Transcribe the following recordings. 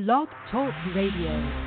Blog Talk Radio.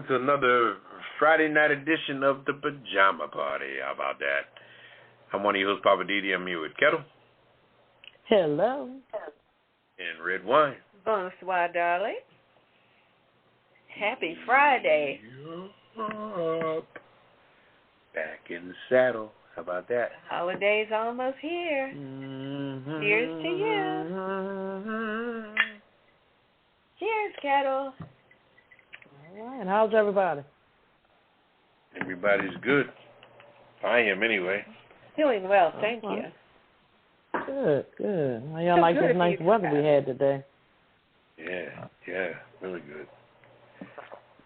To another Friday night edition of the Pajama Party. How about that? I'm one of your hosts, Poppa DD. I'm here with Ketel. Hello. And Redwine. Bonsoir, darling. Happy Friday. Yup. Back in the saddle. How about that? Holiday's almost here. Mm-hmm. Cheers to you. Mm-hmm. Cheers, Ketel. All right, and how's everybody? Everybody's good. I am anyway. Doing well, thank you. Good, good. How y'all like this nice weather we had today? Yeah, really good.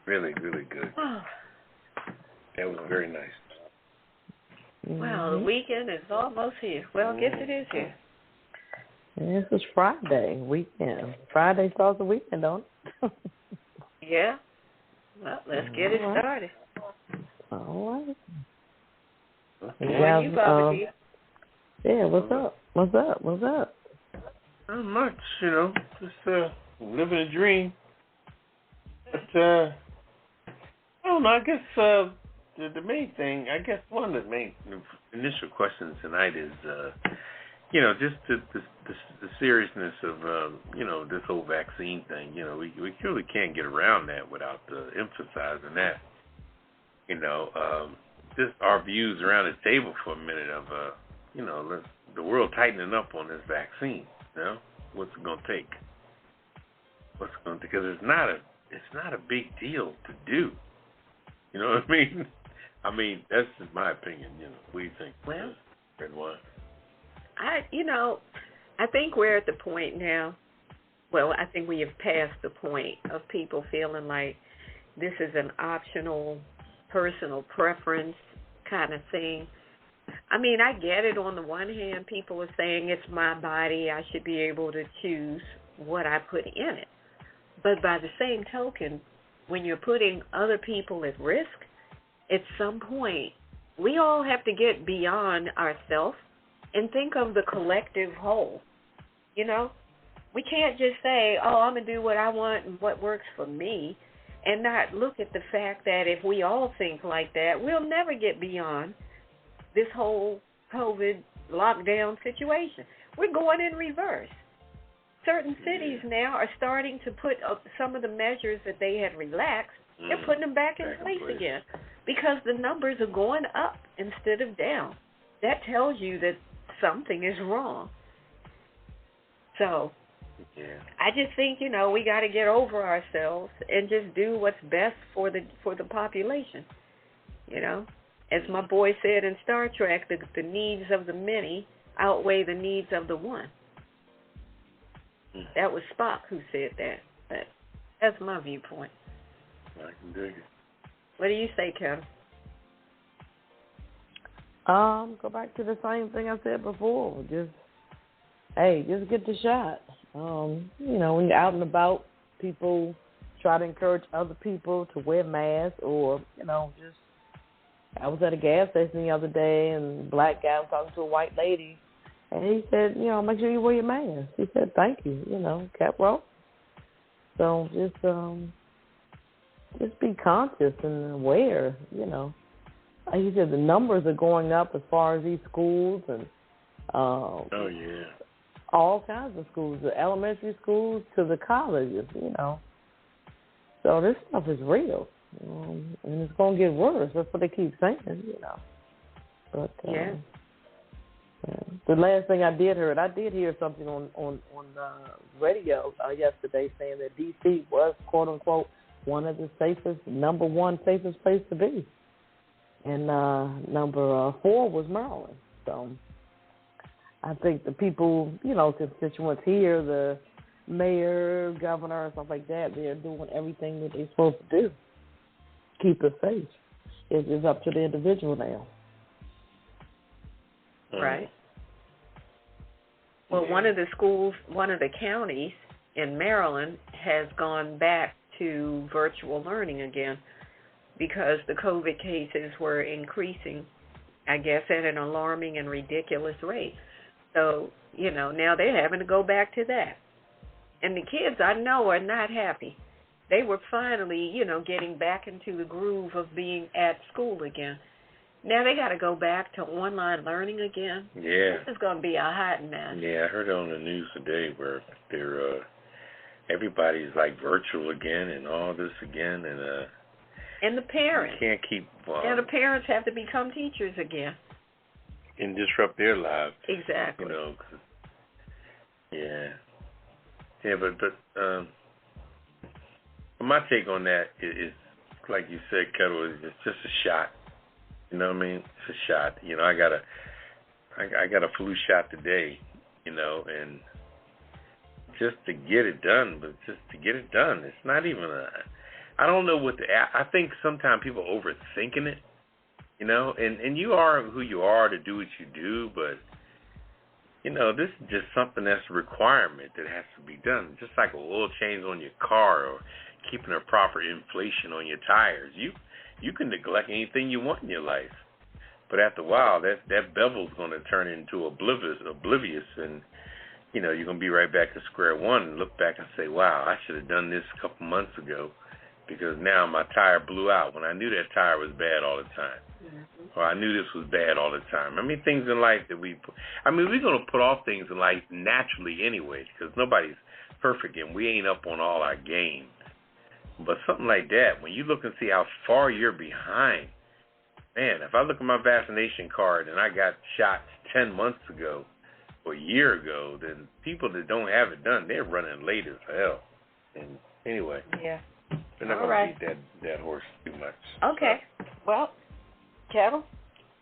Really, really good. That was very nice. Mm-hmm. Well, the weekend is almost here. Well, I guess it is here. Yeah, this is Friday, weekend. Friday starts the weekend, don't it? Yeah. Well, let's get it started. All right. How are you, Poppa D? Yeah, what's up? Not much, just living a dream. But, I don't know, I guess the main thing, one of the main initial questions tonight is, just the seriousness of, this whole vaccine thing. We really can't get around that without emphasizing that. Just our views around the table for a minute of, the world tightening up on this vaccine. What's it going to take? Because it's not a big deal to do. You know what I mean? That's just my opinion. What do you think? Well, Redwine? I think we're at the point now. Well, I think we have passed the point of people feeling like this is an optional, personal preference kind of thing. I get it. On the one hand, people are saying it's my body. I should be able to choose what I put in it. But by the same token, when you're putting other people at risk, at some point, we all have to get beyond ourselves and think of the collective whole. We can't just say, I'm going to do what I want and what works for me, and not look at the fact that if we all think like that, we'll never get beyond this whole COVID lockdown situation. We're going in reverse. Certain cities now are starting to put up some of the measures that they had relaxed. They're putting them back in place again because the numbers are going up instead of down. That tells you that something is wrong. So I just think, we got to get over ourselves and just do what's best for the population. As my boy said in Star Trek, the needs of the many outweigh the needs of the one. That was Spock who said that. But that's my viewpoint. I can dig it. What do you say, Ketel? Go back to the same thing I said before. Just get the shot. When you're out and about, people try to encourage other people to wear masks or, I was at a gas station the other day and a black guy was talking to a white lady and he said, make sure you wear your mask. He said, thank you, cap roll. So just be conscious and aware, Like you said, the numbers are going up as far as these schools and all kinds of schools, the elementary schools to the colleges, So this stuff is real, and it's going to get worse. That's what they keep saying, But the last thing I did hear something on radio yesterday saying that D.C. was, quote unquote, one of the safest, number one safest place to be. and number 4 was Maryland. So I think the people, constituents here, the mayor, governor, and stuff like that, they're doing everything that they're supposed to do. Keep us safe. It's just up to the individual now. Right. Well, one of the counties in Maryland has gone back to virtual learning again because the COVID cases were increasing, I guess, at an alarming and ridiculous rate. So, now they're having to go back to that. And the kids, I know, are not happy. They were finally, getting back into the groove of being at school again. Now they got to go back to online learning again. Yeah. This is going to be a hot mess. Yeah, I heard it on the news today where they're everybody's like virtual again and all this again, and the parents. You can't keep. Now the parents have to become teachers again. And disrupt their lives. Exactly. Yeah, but my take on that is like you said, Ketel, it's just a shot. You know what I mean? It's a shot. I got a flu shot today, and just to get it done, it's not even I don't know I think sometimes people overthinking it, and you are who you are to do what you do, but, this is just something that's a requirement that has to be done. Just like oil change on your car or keeping a proper inflation on your tires. You can neglect anything you want in your life, but after a while, that bevel's going to turn into oblivious, and you're going to be right back to square one and look back and say, wow, I should have done this a couple months ago because now my tire blew out when I knew that tire was bad all the time. Mm-hmm. Or I knew this was bad all the time. Things in life that we're going to put off things in life naturally anyway because nobody's perfect and we ain't up on all our game. But something like that, when you look and see how far you're behind, man, if I look at my vaccination card and I got shots 10 months ago or a year ago, then people that don't have it done, they're running late as hell. And anyway, yeah, we're not going to beat that horse too much. Okay. So. Well, Ketel,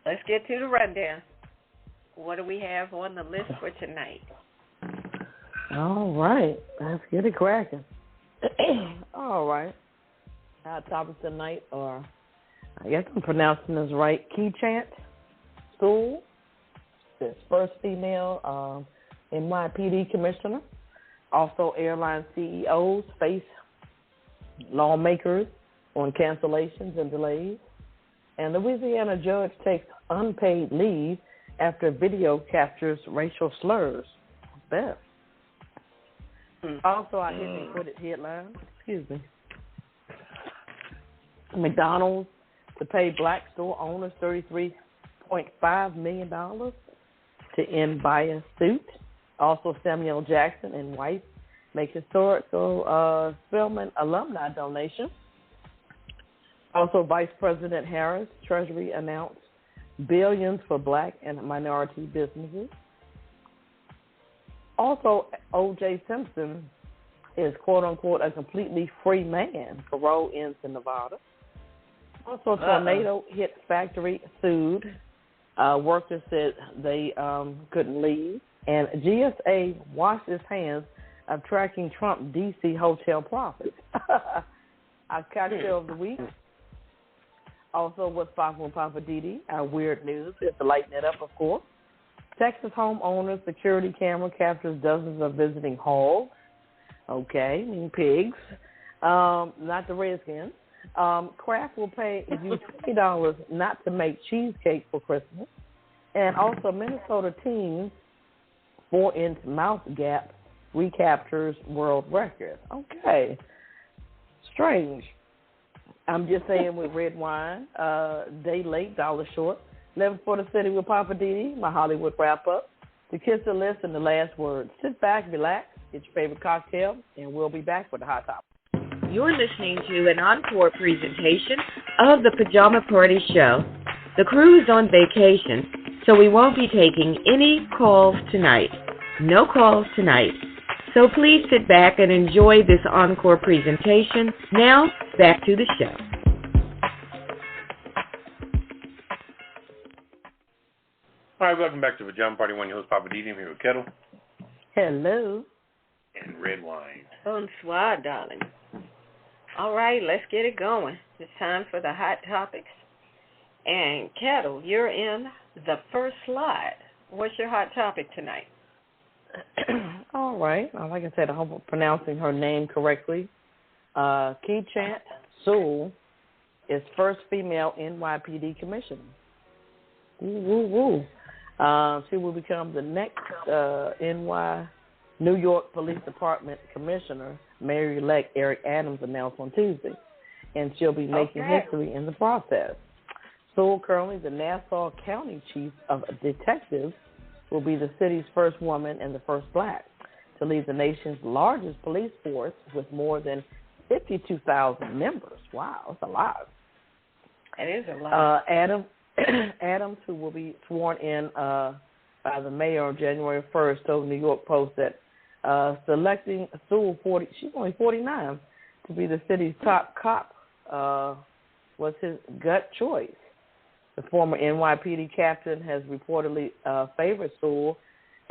let's get to the rundown. What do we have on the list for tonight? All right. Let's get it cracking. All right. Our topics tonight are, I guess I'm pronouncing this right, Key Chant School. This first female NYPD commissioner. Also, airline CEOs face lawmakers on cancellations and delays. And Louisiana judge takes unpaid leave after video captures racial slurs. Beth. Also, I hit and quit it headline. Excuse me. McDonald's to pay black store owners $33.5 million to end bias suit. Also, Samuel Jackson and wife make historical Spelman alumni donation. Also, Vice President Harris, Treasury announced billions for black and minority businesses. Also, O.J. Simpson is, quote-unquote, a completely free man. Parole ends in Nevada. Also, tornado hit factory, sued. Workers said they couldn't leave. And GSA washed its hands of tracking Trump D.C. hotel profits. Our cocktail of the week. Also, what's popular with Poppa DD, our weird news. We have to lighten it up, of course. Texas homeowner security camera captures dozens of visiting hogs. Okay, mean pigs. Not the Redskins. Kraft will pay you $20 not to make cheesecake for Christmas. And also, Minnesota teens 4-inch mouth gap recaptures world record. Okay. Strange. I'm just saying with Redwine, day late, dollar short. 11 for the city with Poppa DD, my Hollywood wrap-up. The kiss the list and the last word. Sit back, relax, get your favorite cocktail, and we'll be back with the hot topic. You're listening to an encore presentation of the Pajama Party Show. The crew is on vacation, so we won't be taking any calls tonight. No calls tonight. So please sit back and enjoy this encore presentation. Now, back to the show. All right, welcome back to Pajama Party. One, your host, Poppa DD. I'm here with Ketel. Hello. And Redwine. Bonsoir, darling. All right, let's get it going. It's time for the hot topics. And Ketel, you're in the first slide. What's your hot topic tonight? All right. Like I said, I hope I'm pronouncing her name correctly. Ketel Sewell is first female NYPD commissioner. Woo, woo, woo. She will become the next New York Police Department commissioner, Mayor-elect Eric Adams announced on Tuesday, and she'll be making history in the process. Sewell, currently the Nassau County Chief of Detectives, will be the city's first woman and the first black to lead the nation's largest police force with more than 52,000 members. Wow, that's a lot. It is a lot. Adams, who will be sworn in by the mayor on January 1st, told New York Post that selecting Sewell, she's only 49, to be the city's top cop was his gut choice. The former NYPD captain has reportedly favored Sewell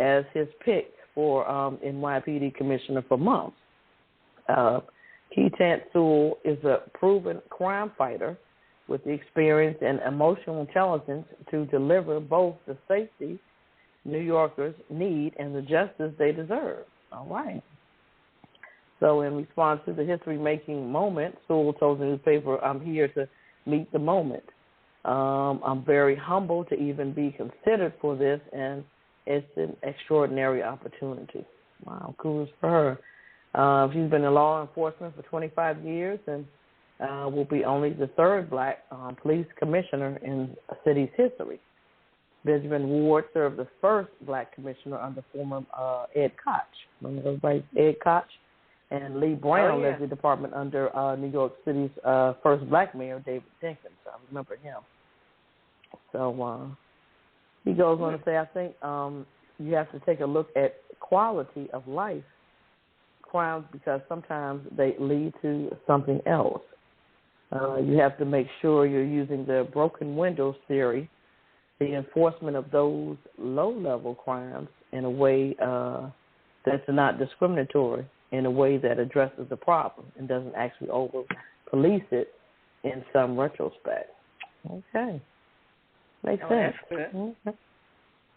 as his pick for NYPD commissioner for months. Ketel Sewell is a proven crime fighter with the experience and emotional intelligence to deliver both the safety New Yorkers need and the justice they deserve. All right. So in response to the history-making moment, Sewell told the newspaper, "I'm here to meet the moment. I'm very humbled to even be considered for this, and it's an extraordinary opportunity." Wow, kudos for her. She's been in law enforcement for 25 years and will be only the third black police commissioner in the city's history. Benjamin Ward served as first black commissioner under former Ed Koch. Remember everybody, Ed Koch? And Lee Brown led the department under New York City's first black mayor, David Jenkins. I remember him. So he goes on to say, I think you have to take a look at quality of life crimes because sometimes they lead to something else. You have to make sure you're using the broken windows theory, the enforcement of those low-level crimes in a way that's not discriminatory, in a way that addresses the problem and doesn't actually over-police it in some retrospect. Okay. Makes sense. That's good.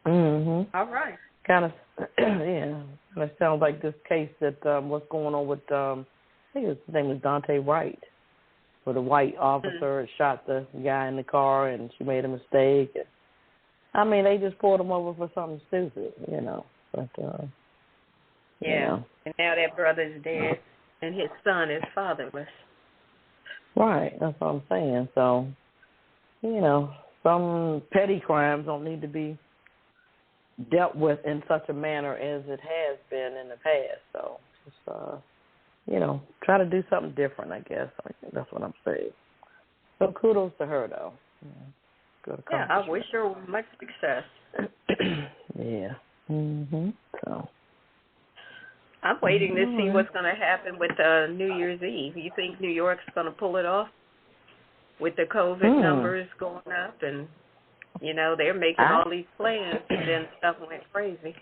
Mm-hmm. All right. Kind of, yeah. Kind of sounds like this case that what's going on with, I think his name was Dante Wright, where the white officer shot the guy in the car and she made a mistake. And, I mean, they just pulled him over for something stupid, you know. But, yeah. You know. And now that brother's dead and his son is fatherless. Right. That's what I'm saying. So, you know, some petty crimes don't need to be dealt with in such a manner as it has been in the past. So, just, you know, try to do something different, I guess. I think that's what I'm saying. So kudos to her, though. Good accomplishment. Yeah, I wish her much success. Yeah. Mm-hmm. So. I'm waiting to see what's going to happen with New Year's Eve. You think New York's going to pull it off with the COVID numbers going up? And, you know, they're making all these plans and then stuff went crazy.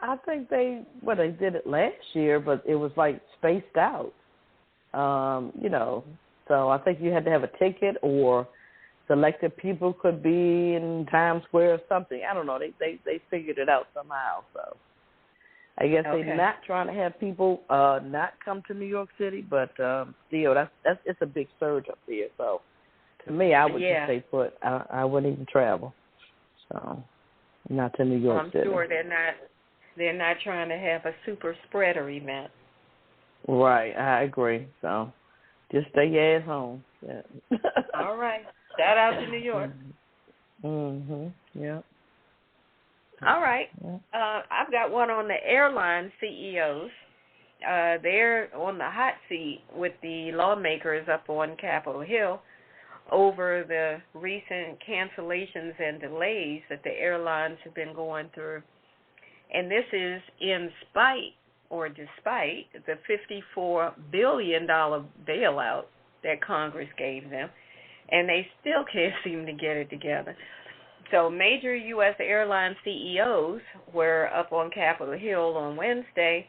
I think they did it last year, but it was like spaced out. You know, so I think you had to have a ticket or selected people could be in Times Square or something. I don't know. They figured it out somehow. So I guess they're not trying to have people not come to New York City, but still, it's a big surge up there. So to me, I would just stay put. I wouldn't even travel. So not to New York City. I'm sure they're not trying to have a super spreader event. Right, I agree. So just stay your ass home. Yeah. All right. Shout out to New York. Yeah. All right. I've got one on the airline CEOs. They're on the hot seat with the lawmakers up on Capitol Hill over the recent cancellations and delays that the airlines have been going through. And this is in spite or despite the $54 billion bailout that Congress gave them. and they still can't seem to get it together. So major U.S. airline CEOs were up on Capitol Hill on Wednesday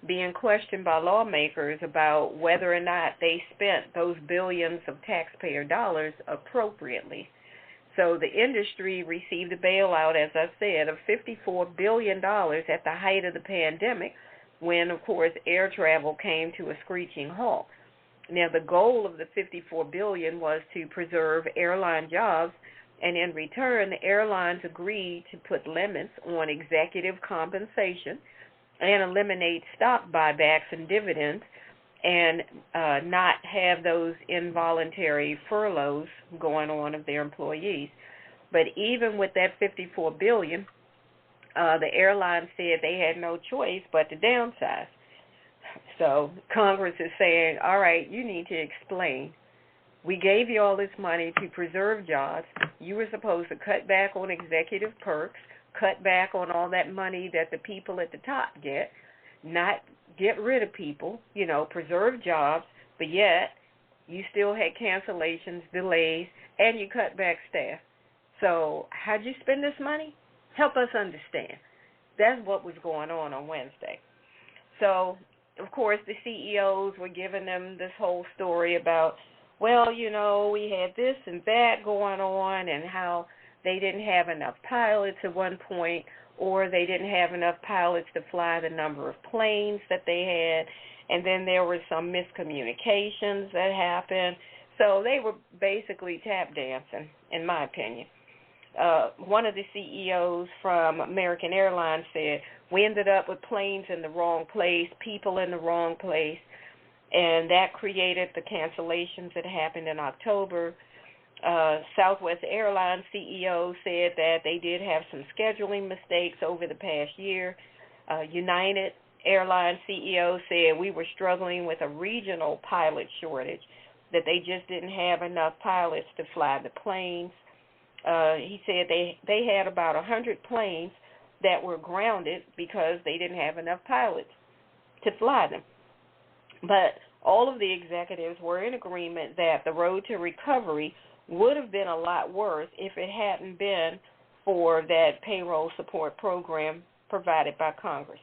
being questioned by lawmakers about whether or not they spent those billions of taxpayer dollars appropriately. So the industry received a bailout, as I said, of $54 billion at the height of the pandemic when, of course, air travel came to a screeching halt. Now, the goal of the $54 billion was to preserve airline jobs, and in return, the airlines agreed to put limits on executive compensation and eliminate stock buybacks and dividends and not have those involuntary furloughs going on of their employees. But even with that $54 billion, the airlines said they had no choice but to downsize. So Congress is saying, all right, you need to explain. We gave you all this money to preserve jobs. You were supposed to cut back on executive perks, cut back on all that money that the people at the top get, not get rid of people, preserve jobs, but yet you still had cancellations, delays, and you cut back staff. So how'd you spend this money? Help us understand. That's what was going on Wednesday. So, of course, the CEOs were giving them this whole story about, well, we had this and that going on and how they didn't have enough pilots at one point, or they didn't have enough pilots to fly the number of planes that they had, and then there were some miscommunications that happened. So they were basically tap dancing, in my opinion. One of the CEOs from American Airlines said, we ended up with planes in the wrong place, people in the wrong place, and that created the cancellations that happened in October. Southwest Airlines CEO said that they did have some scheduling mistakes over the past year. United Airlines CEO said we were struggling with a regional pilot shortage, that they just didn't have enough pilots to fly the planes. He said they had about 100 planes that were grounded because they didn't have enough pilots to fly them. But all of the executives were in agreement that the road to recovery would have been a lot worse if it hadn't been for that payroll support program provided by Congress.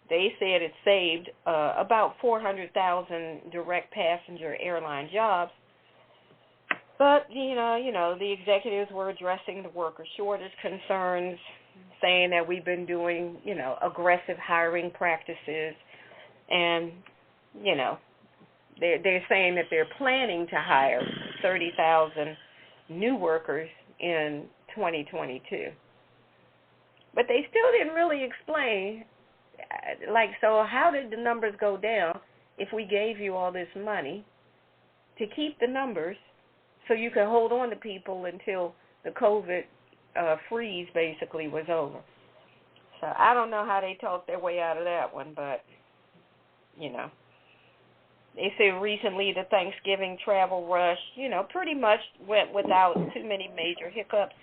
They said it saved about 400,000 direct passenger airline jobs. But, the executives were addressing the worker shortage concerns, saying that we've been doing, aggressive hiring practices. And, they're saying that they're planning to hire 30,000 new workers in 2022. But they still didn't really explain, so how did the numbers go down if we gave you all this money to keep the numbers so you could hold on to people until the COVID freeze basically was over? So I don't know how they talked their way out of that one, but, They said recently the Thanksgiving travel rush, pretty much went without too many major hiccups.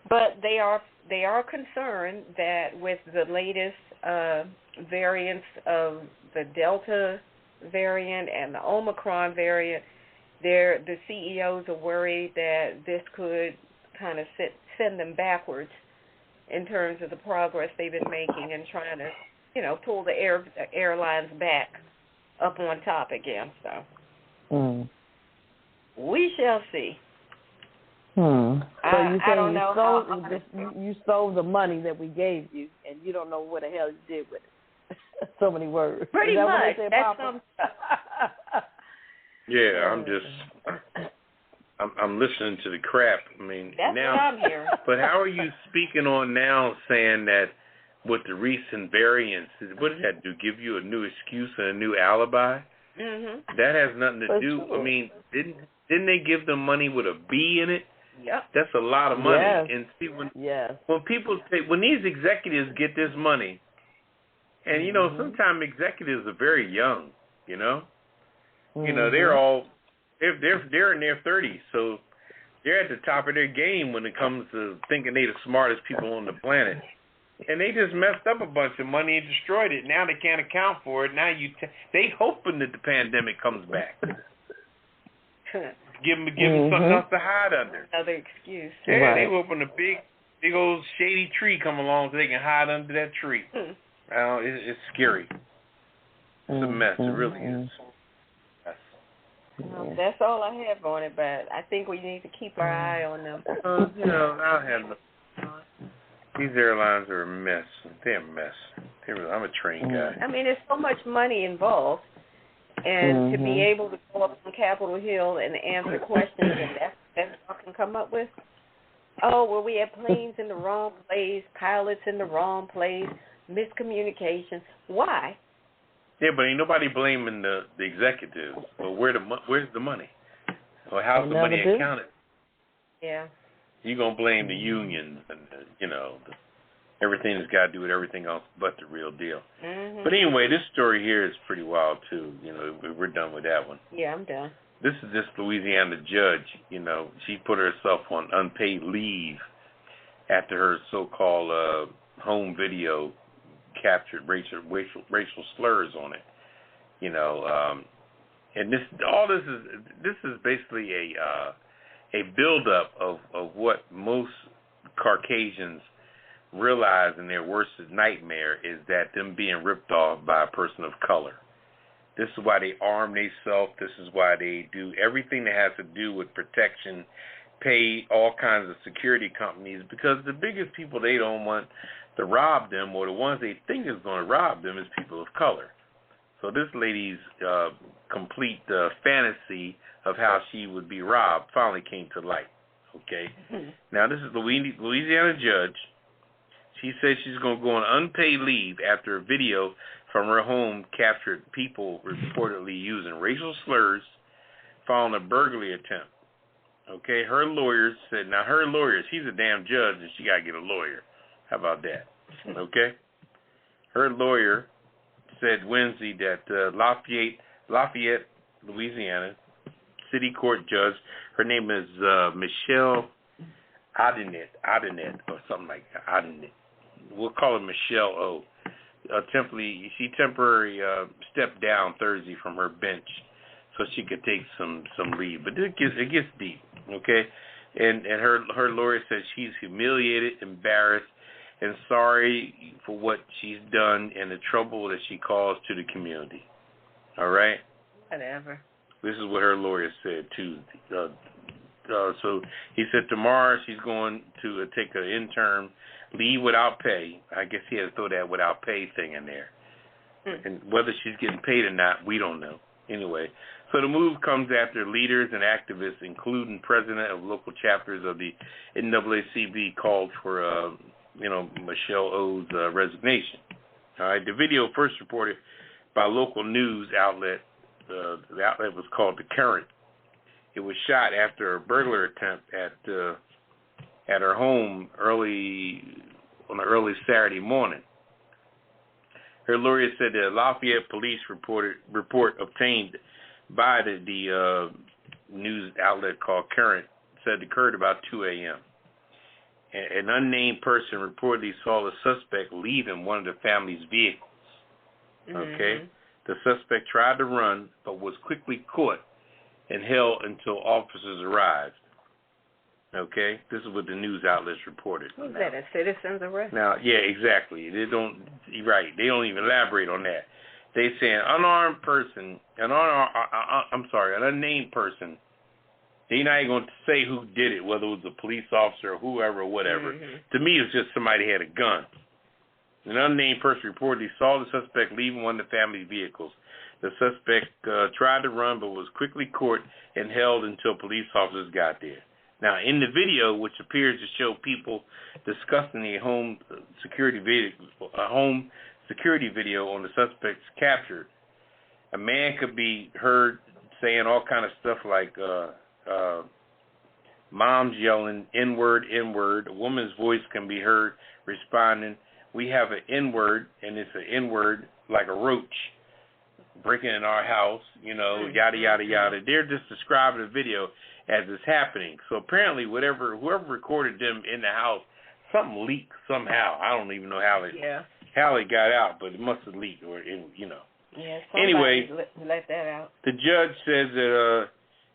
But they are concerned that with the latest variants of the Delta variant and the Omicron variant, the CEOs are worried that this could kind of send them backwards in terms of the progress they've been making and trying to, pull the airlines back up on top again. So we shall see. So I don't know. You stole the money that we gave you, and you don't know what the hell you did with it. So many words. Pretty much. What said, that's Papa? Yeah, I'm listening to the crap. I mean, that's now, what I'm hearing. But how are you speaking on now saying that with the recent variants, what does that do? Give you a new excuse and a new alibi? Mm-hmm. That has nothing to do. Sure. I mean, didn't they give them money with a B in it? Yep. That's a lot of money. Yes. And see, Yes. when these executives get this money, and sometimes executives are very young. They're all they're in their 30s, so they're at the top of their game when it comes to thinking they're the smartest people on the planet. And they just messed up a bunch of money and destroyed it. Now they can't account for it. Now they hoping that the pandemic comes back. Give them something else to hide under. Another excuse. Yeah, Right. they open a big old shady tree come along so they can hide under that tree. It's scary. It's a mess. It really is. Well, that's all I have on it, but I think we need to keep our eye on them. I'll handle it. These airlines are a mess. They're a mess. I'm a train guy. I mean, there's so much money involved, and to be able to go up on Capitol Hill and answer questions, and that's what I can come up with. Oh, well, we had planes in the wrong place, pilots in the wrong place, miscommunication. Why? Yeah, but ain't nobody blaming the executives. Well, where's the money? Or how's the money accounted? Yeah. You're going to blame the unions and, everything that's got to do with everything else but the real deal. But anyway, this story here is pretty wild, too. We're done with that one. Yeah, I'm done. This is this Louisiana judge. She put herself on unpaid leave after her so-called home video captured racial slurs on it. And this is basically a buildup of what most Caucasians realize in their worst nightmare is that them being ripped off by a person of color. This is why they arm themselves. This is why they do everything that has to do with protection, pay all kinds of security companies, because the biggest people they don't want to rob them, or the ones they think is going to rob them, is people of color. So this lady's complete fantasy of how she would be robbed finally came to light. Okay? Now, this is Louisiana judge. She said she's going to go on unpaid leave after a video from her home captured people reportedly using racial slurs following a burglary attempt. Okay? Her lawyers said, now her lawyer, she's a damn judge and she got to get a lawyer. How about that? Okay? Her lawyer said Wednesday that Lafayette, Louisiana, city court judge, her name is Michelle Adenet, or something like that. Adenet. We'll call her Michelle O. She temporarily stepped down Thursday from her bench so she could take some leave. But it gets deep, okay? And her lawyer says she's humiliated, embarrassed, and sorry for what she's done and the trouble that she caused to the community. All right? Whatever. This is what her lawyer said Tuesday. So he said tomorrow she's going to take an interim leave without pay. I guess he had to throw that without pay thing in there. And whether she's getting paid or not, we don't know. Anyway, so the move comes after leaders and activists, including president of local chapters of the NAACP, called for Michelle O's resignation. All right, the video first reported by a local news outlet. The outlet was called The Current. It was shot after a burglar attempt at her home on an early Saturday morning. Her lawyer said the Lafayette police report obtained by the news outlet called Current said it occurred about 2 a.m. An unnamed person reportedly saw the suspect leaving one of the family's vehicles. Okay? The suspect tried to run, but was quickly caught and held until officers arrived. Okay? This is what the news outlets reported. Was that a citizen's arrest? Now, yeah, exactly. They don't even elaborate on that. They say an unarmed person, an unnamed person. They're not even going to say who did it, whether it was a police officer or whoever or whatever. To me, it's just somebody had a gun. An unnamed person reportedly saw the suspect leaving one of the family's vehicles. The suspect tried to run but was quickly caught and held until police officers got there. Now, in the video, which appears to show people discussing a home security video on the suspect's captured, a man could be heard saying all kind of stuff like mom's yelling, N-word, N-word. A woman's voice can be heard responding, we have an N-word, and it's an N-word like a roach breaking in our house, yada, yada, yada. They're just describing the video as it's happening. So apparently whoever recorded them in the house, something leaked somehow. I don't even know how it got out, but it must have leaked, or Yeah, anyway, let that out. The judge says that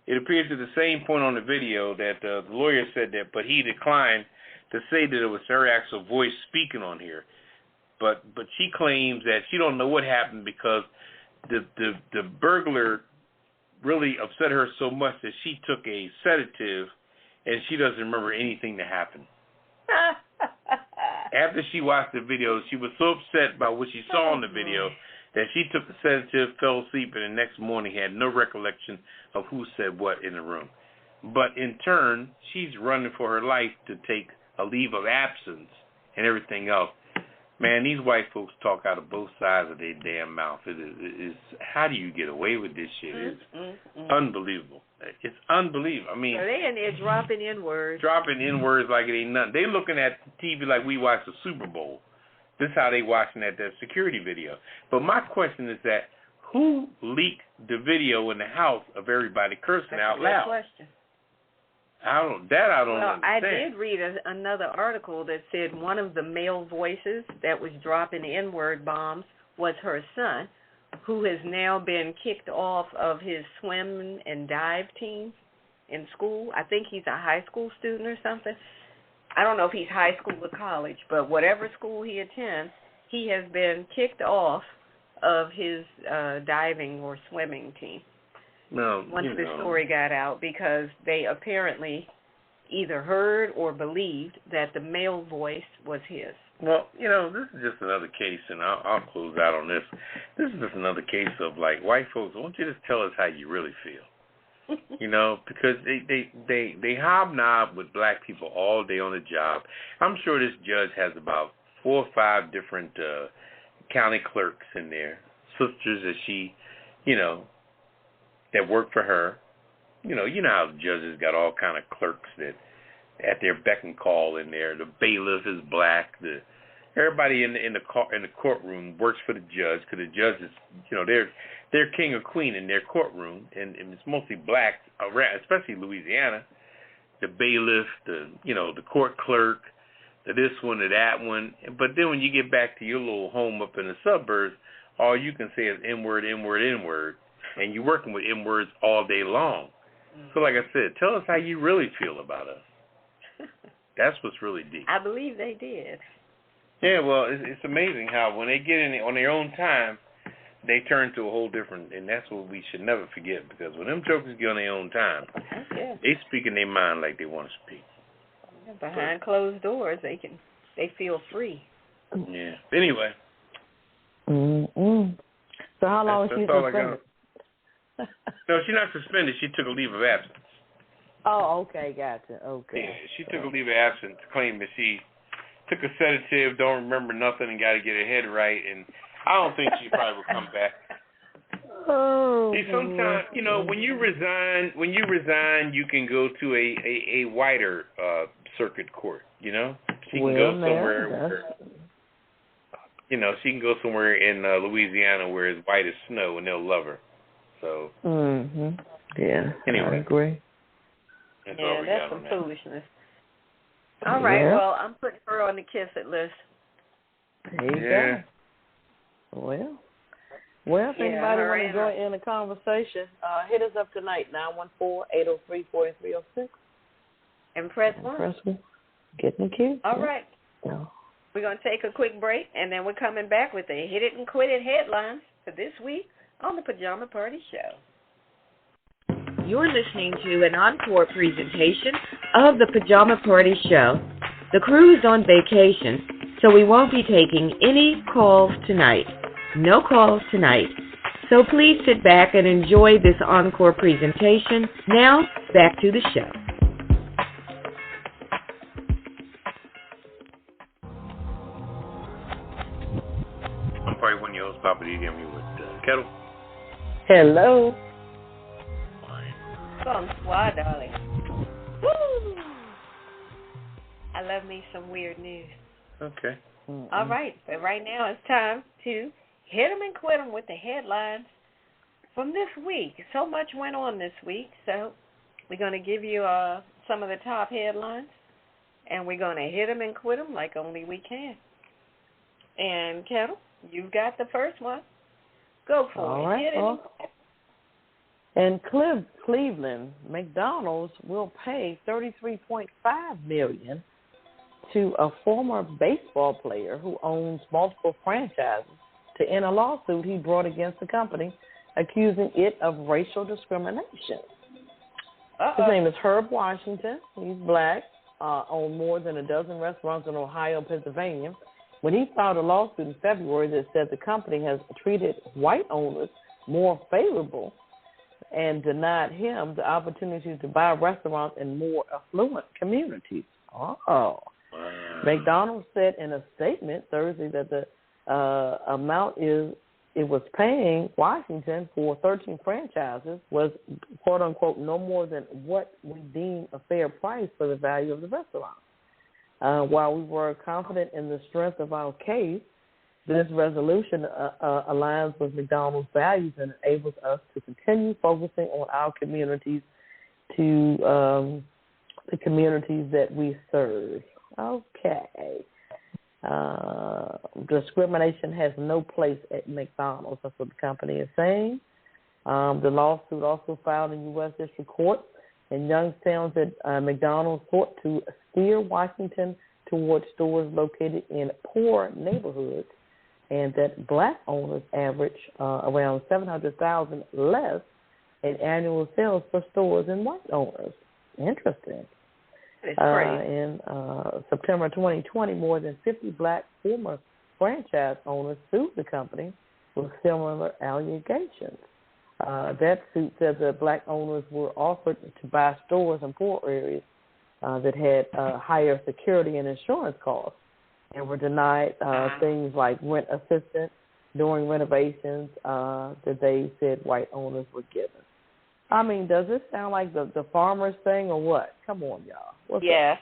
it appears at the same point on the video that the lawyer said that, but he declined to say that it was her actual voice speaking on here. But she claims that she don't know what happened because the burglar really upset her so much that she took a sedative and she doesn't remember anything that happened. After she watched the video, she was so upset by what she saw in the video that she took the sedative, fell asleep, and the next morning had no recollection of who said what in the room. But in turn, she's running for her life to take a leave of absence and everything else. Man, these white folks talk out of both sides of their damn mouth. It is how do you get away with this shit? It's unbelievable. It's unbelievable. I mean, so they in there dropping N-words. Dropping N-words like it ain't nothing. They looking at TV like we watch the Super Bowl. This is how they watching that security video. But my question is that who leaked the video in the house of everybody cursing out loud? That's a good question. I don't understand. I did read another article that said one of the male voices that was dropping N-word bombs was her son, who has now been kicked off of his swim and dive team in school. I think he's a high school student or something. I don't know if he's high school or college, but whatever school he attends, he has been kicked off of his diving or swimming team. No, once the story got out, because they apparently either heard or believed that the male voice was his. Well, this is just another case, and I'll close out on this. This is just another case of, like, white folks, why don't you just tell us how you really feel? Because they hobnob with black people all day on the job. I'm sure this judge has about 4 or 5 different county clerks in there, sisters that she, that work for her. You know how the judges got all kind of clerks that at their beck and call in there. The bailiff is black. Everybody in the courtroom works for the judge because the judge is, they're king or queen in their courtroom, and it's mostly black around, especially Louisiana. The bailiff, the court clerk, the this one, the that one. But then when you get back to your little home up in the suburbs, all you can say is N-word, N-word, N-word. And you're working with M-words all day long. So like I said, tell us how you really feel about us. That's what's really deep. I believe they did. Yeah, well, it's amazing how when they get in on their own time, they turn to a whole different, and that's what we should never forget, because when them jokers get on their own time, they speak in their mind like they want to speak. Behind closed doors, they feel free. Yeah. Anyway. So how long is she suspended? No, she's not suspended. She took a leave of absence. Oh, okay, gotcha. Okay. Yeah, she took a leave of absence, claimed that she took a sedative, don't remember nothing, and got to get her head right. And I don't think she probably will come back. Oh. See, sometimes when you resign, you can go to a wider circuit court. She can go somewhere. She can go somewhere in Louisiana where it's white as snow, and they'll love her. So. Yeah. Anyway. I agree. That's some foolishness. All right. Yeah. Well, I'm putting her on the kiss it list. There you go. Well, if anybody want to join in the conversation, hit us up tonight, 914-803-4306. And press 1. Press 1. Get in the queue. All right. Yeah. We're going to take a quick break, and then we're coming back with the Hit It and Quit It headlines for this week on the Pajama Party Show. You're listening to an encore presentation of the Pajama Party Show. The crew's on vacation, so we won't be taking any calls tonight. No calls tonight. So please sit back and enjoy this encore presentation. Now, back to the show. I'm probably one of your hosts, Poppa DD. I'm here with Ketel. Hello. Bonsoir, darling. Woo! I love me some weird news. Okay. All right, but right now it's time to hit them and quit them with the headlines from this week. So much went on this week, so we're going to give you some of the top headlines, and we're going to hit them and quit them like only we can. And, Ketel, you've got the first one. Go for it. All right. Hit it. In Cleveland, McDonald's will pay $33.5 million to a former baseball player who owns multiple franchises to end a lawsuit he brought against the company, accusing it of racial discrimination. His name is Herb Washington. He's black, owned more than a dozen restaurants in Ohio, Pennsylvania. When he filed a lawsuit in February that said the company has treated white owners more favorable and denied him the opportunity to buy restaurants in more affluent communities. Oh. McDonald's said in a statement Thursday that the amount it was paying Washington for 13 franchises was, quote unquote, no more than what we deem a fair price for the value of the restaurant. While we were confident in the strength of our case, this resolution aligns with McDonald's values and enables us to continue focusing on our communities, to the communities that we serve. Okay. Discrimination has no place at McDonald's. That's what the company is saying. The lawsuit also filed in U.S. District Court in Youngstown that McDonald's sought to steer Washington towards stores located in poor neighborhoods, and that black owners average around $700,000 less in annual sales for stores than white owners. Interesting. In September 2020, more than 50 black former franchise owners sued the company with similar allegations. That suit said that black owners were offered to buy stores in poor areas that had higher security and insurance costs, and were denied things like rent assistance during renovations that they said white owners were given. I mean, does this sound like the farmers thing or what? Come on, y'all. What's yes.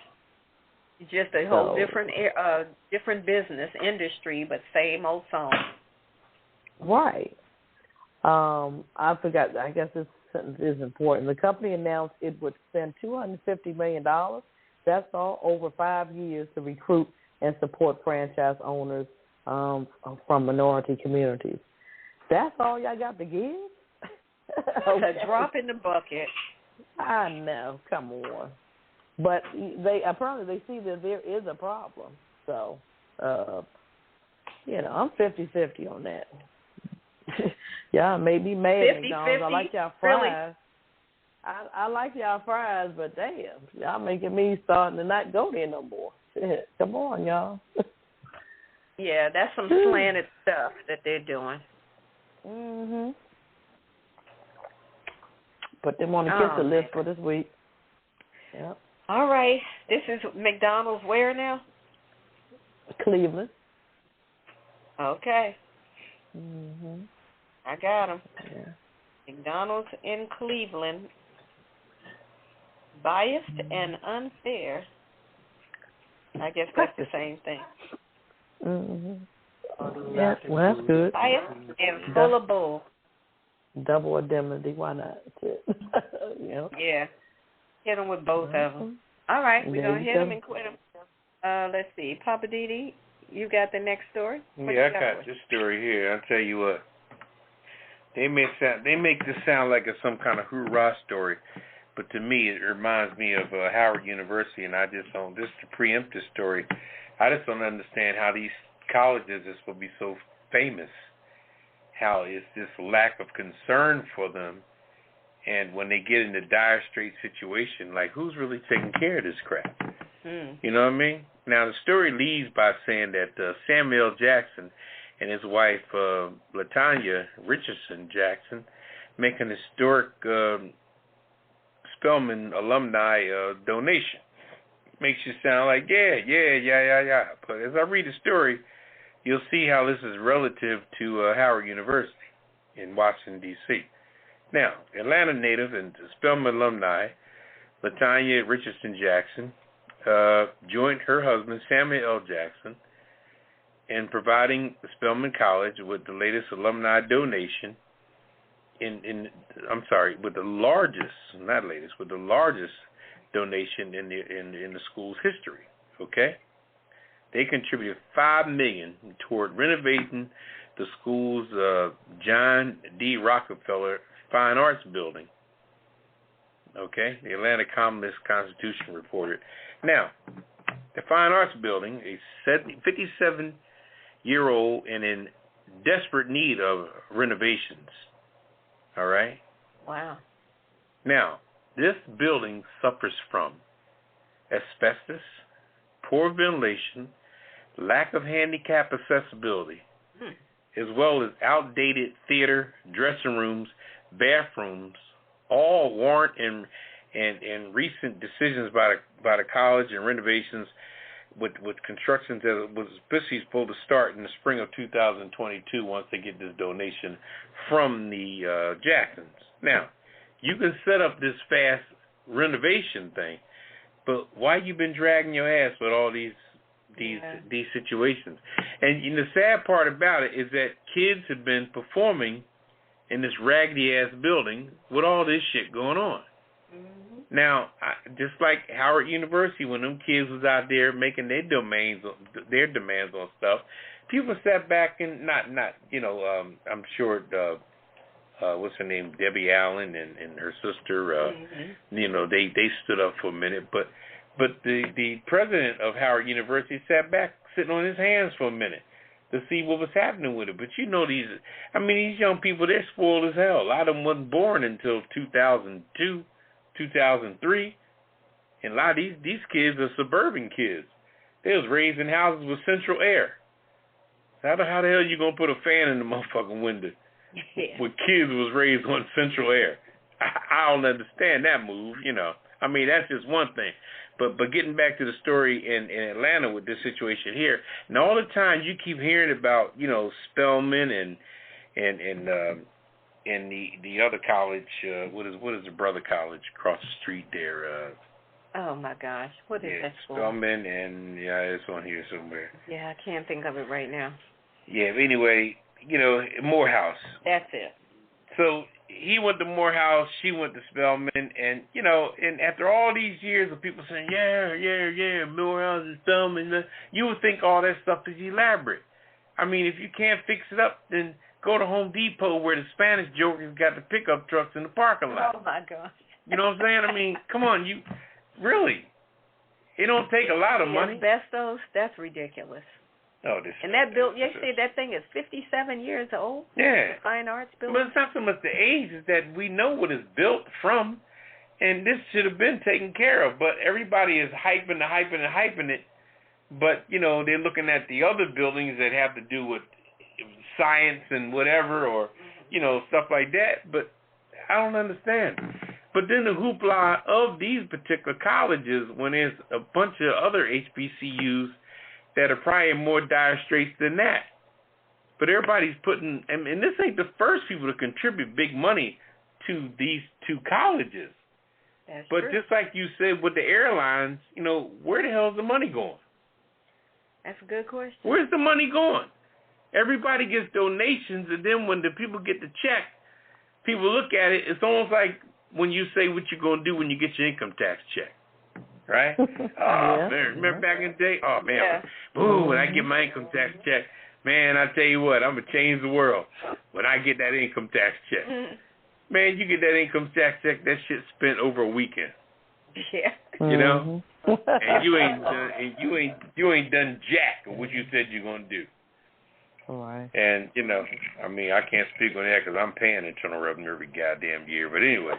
Up? Just a whole different business industry, but same old song. Right. I forgot. I guess this sentence is important. The company announced it would spend $250 million. That's all over 5 years to recruit and support franchise owners from minority communities. That's all y'all got to give? Okay. A drop in the bucket. I know. Come on. But they see that there is a problem. So, I'm 50-50 on that. Y'all may be mad at McDonald's. I like y'all fries. Really? I like y'all fries, but damn, y'all making me starting to not go there no more. Shit, come on, y'all. Yeah, that's some slanted stuff that they're doing. Mhm. Put them on the kiss list for this week. Yep. All right. This is McDonald's where now? Cleveland. Okay. Mhm. I got them. Yeah. McDonald's in Cleveland. Biased and unfair. I guess that's the same thing. Mhm. Yeah, well, that's good. Biased and full of bull. Double indemnity, why not? Yeah. Hit them with both of them. All right, we're going to hit them and quit them. Let's see. Poppa DD, you got the next story? I got this story here. I'll tell you what. They make this sound like it's some kind of hoorah story, but to me it reminds me of Howard University, and I just don't, just to preempt this story, I just don't understand how these colleges are supposed to be so famous, how it's this lack of concern for them, and when they get in a dire straight situation, like who's really taking care of this crap? You know what I mean? Now the story leads by saying that Samuel Jackson and his wife, Latanya Richardson Jackson, make an historic Spelman alumni donation. Makes you sound like, yeah. But as I read the story, you'll see how this is relative to Howard University in Washington, D.C. Now, Atlanta native and Spelman alumni, Latanya Richardson Jackson, joined her husband, Samuel L. Jackson, in providing Spelman College with the latest alumni donation with the largest donation in the school's history. Okay, they contributed $5 million toward renovating the school's John D. Rockefeller Fine Arts Building. Okay, the Atlanta Communist-Constitution reported. Now, the Fine Arts Building, a 57-year-old and in desperate need of renovations. All right? Wow. Now, this building suffers from asbestos, poor ventilation, lack of handicap accessibility, as well as outdated theater, dressing rooms, bathrooms, all warrant and recent decisions by the college and renovations with constructions that was especially supposed to start in the spring of 2022 once they get this donation from the Jacksons. Now, you can set up this fast renovation thing, but why you been dragging your ass with all these situations? And the sad part about it is that kids have been performing in this raggedy-ass building with all this shit going on. Mm-hmm. Now, just like Howard University, when them kids was out there making their demands on stuff, people sat back and I'm sure what's her name, Debbie Allen and her sister, they stood up for a minute, but the president of Howard University sat back sitting on his hands for a minute to see what was happening with it. But these young people, they're spoiled as hell. A lot of them wasn't born until 2002, 2003. And a lot of these kids are suburban kids. They was raised in houses with central air. How the hell you going to put a fan in the motherfucking window with kids was raised on central air? I don't understand that move, that's just one thing. But getting back to the story in Atlanta with this situation here, and all the time you keep hearing about, Spelman and the other college, what is the brother college across the street there? Oh my gosh, what is that for? Spelman and it's on here somewhere. Yeah, I can't think of it right now. Yeah, but anyway, Morehouse. That's it. So he went to Morehouse, she went to Spelman, and after all these years of people saying, yeah, Morehouse and Spelman, you would think all that stuff is elaborate. If you can't fix it up, then go to Home Depot where the Spanish jokers got the pickup trucks in the parking lot. Oh, my gosh. You know what I'm saying? Come on, really? It don't take a lot of money. Asbestos, that's ridiculous. Oh, and that building, you say that thing is 57 years old? Yeah. The Fine Arts Building? But it's not so much the age, it's that we know what it's built from, and this should have been taken care of. But everybody is hyping it. But, they're looking at the other buildings that have to do with science and whatever, or, stuff like that. But I don't understand. But then the hoopla of these particular colleges, when there's a bunch of other HBCUs that are probably in more dire straits than that. But everybody's putting, and this ain't the first people to contribute big money to these two colleges. That's but true. Just like you said with the airlines, where the hell is the money going? That's a good question. Where's the money going? Everybody gets donations, and then when the people get the check, people look at it, it's almost like when you say what you're going to do when you get your income tax check. Right? Man, remember back in the day? Oh, man. Yeah. Ooh, when I get my income tax check, man, I tell you what, I'm going to change the world when I get that income tax check. Man, you get that income tax check, that shit's spent over a weekend. Yeah. And you ain't done jack of what you said you're going to do. All right. And, I can't speak on that because I'm paying internal revenue every goddamn year. But anyway,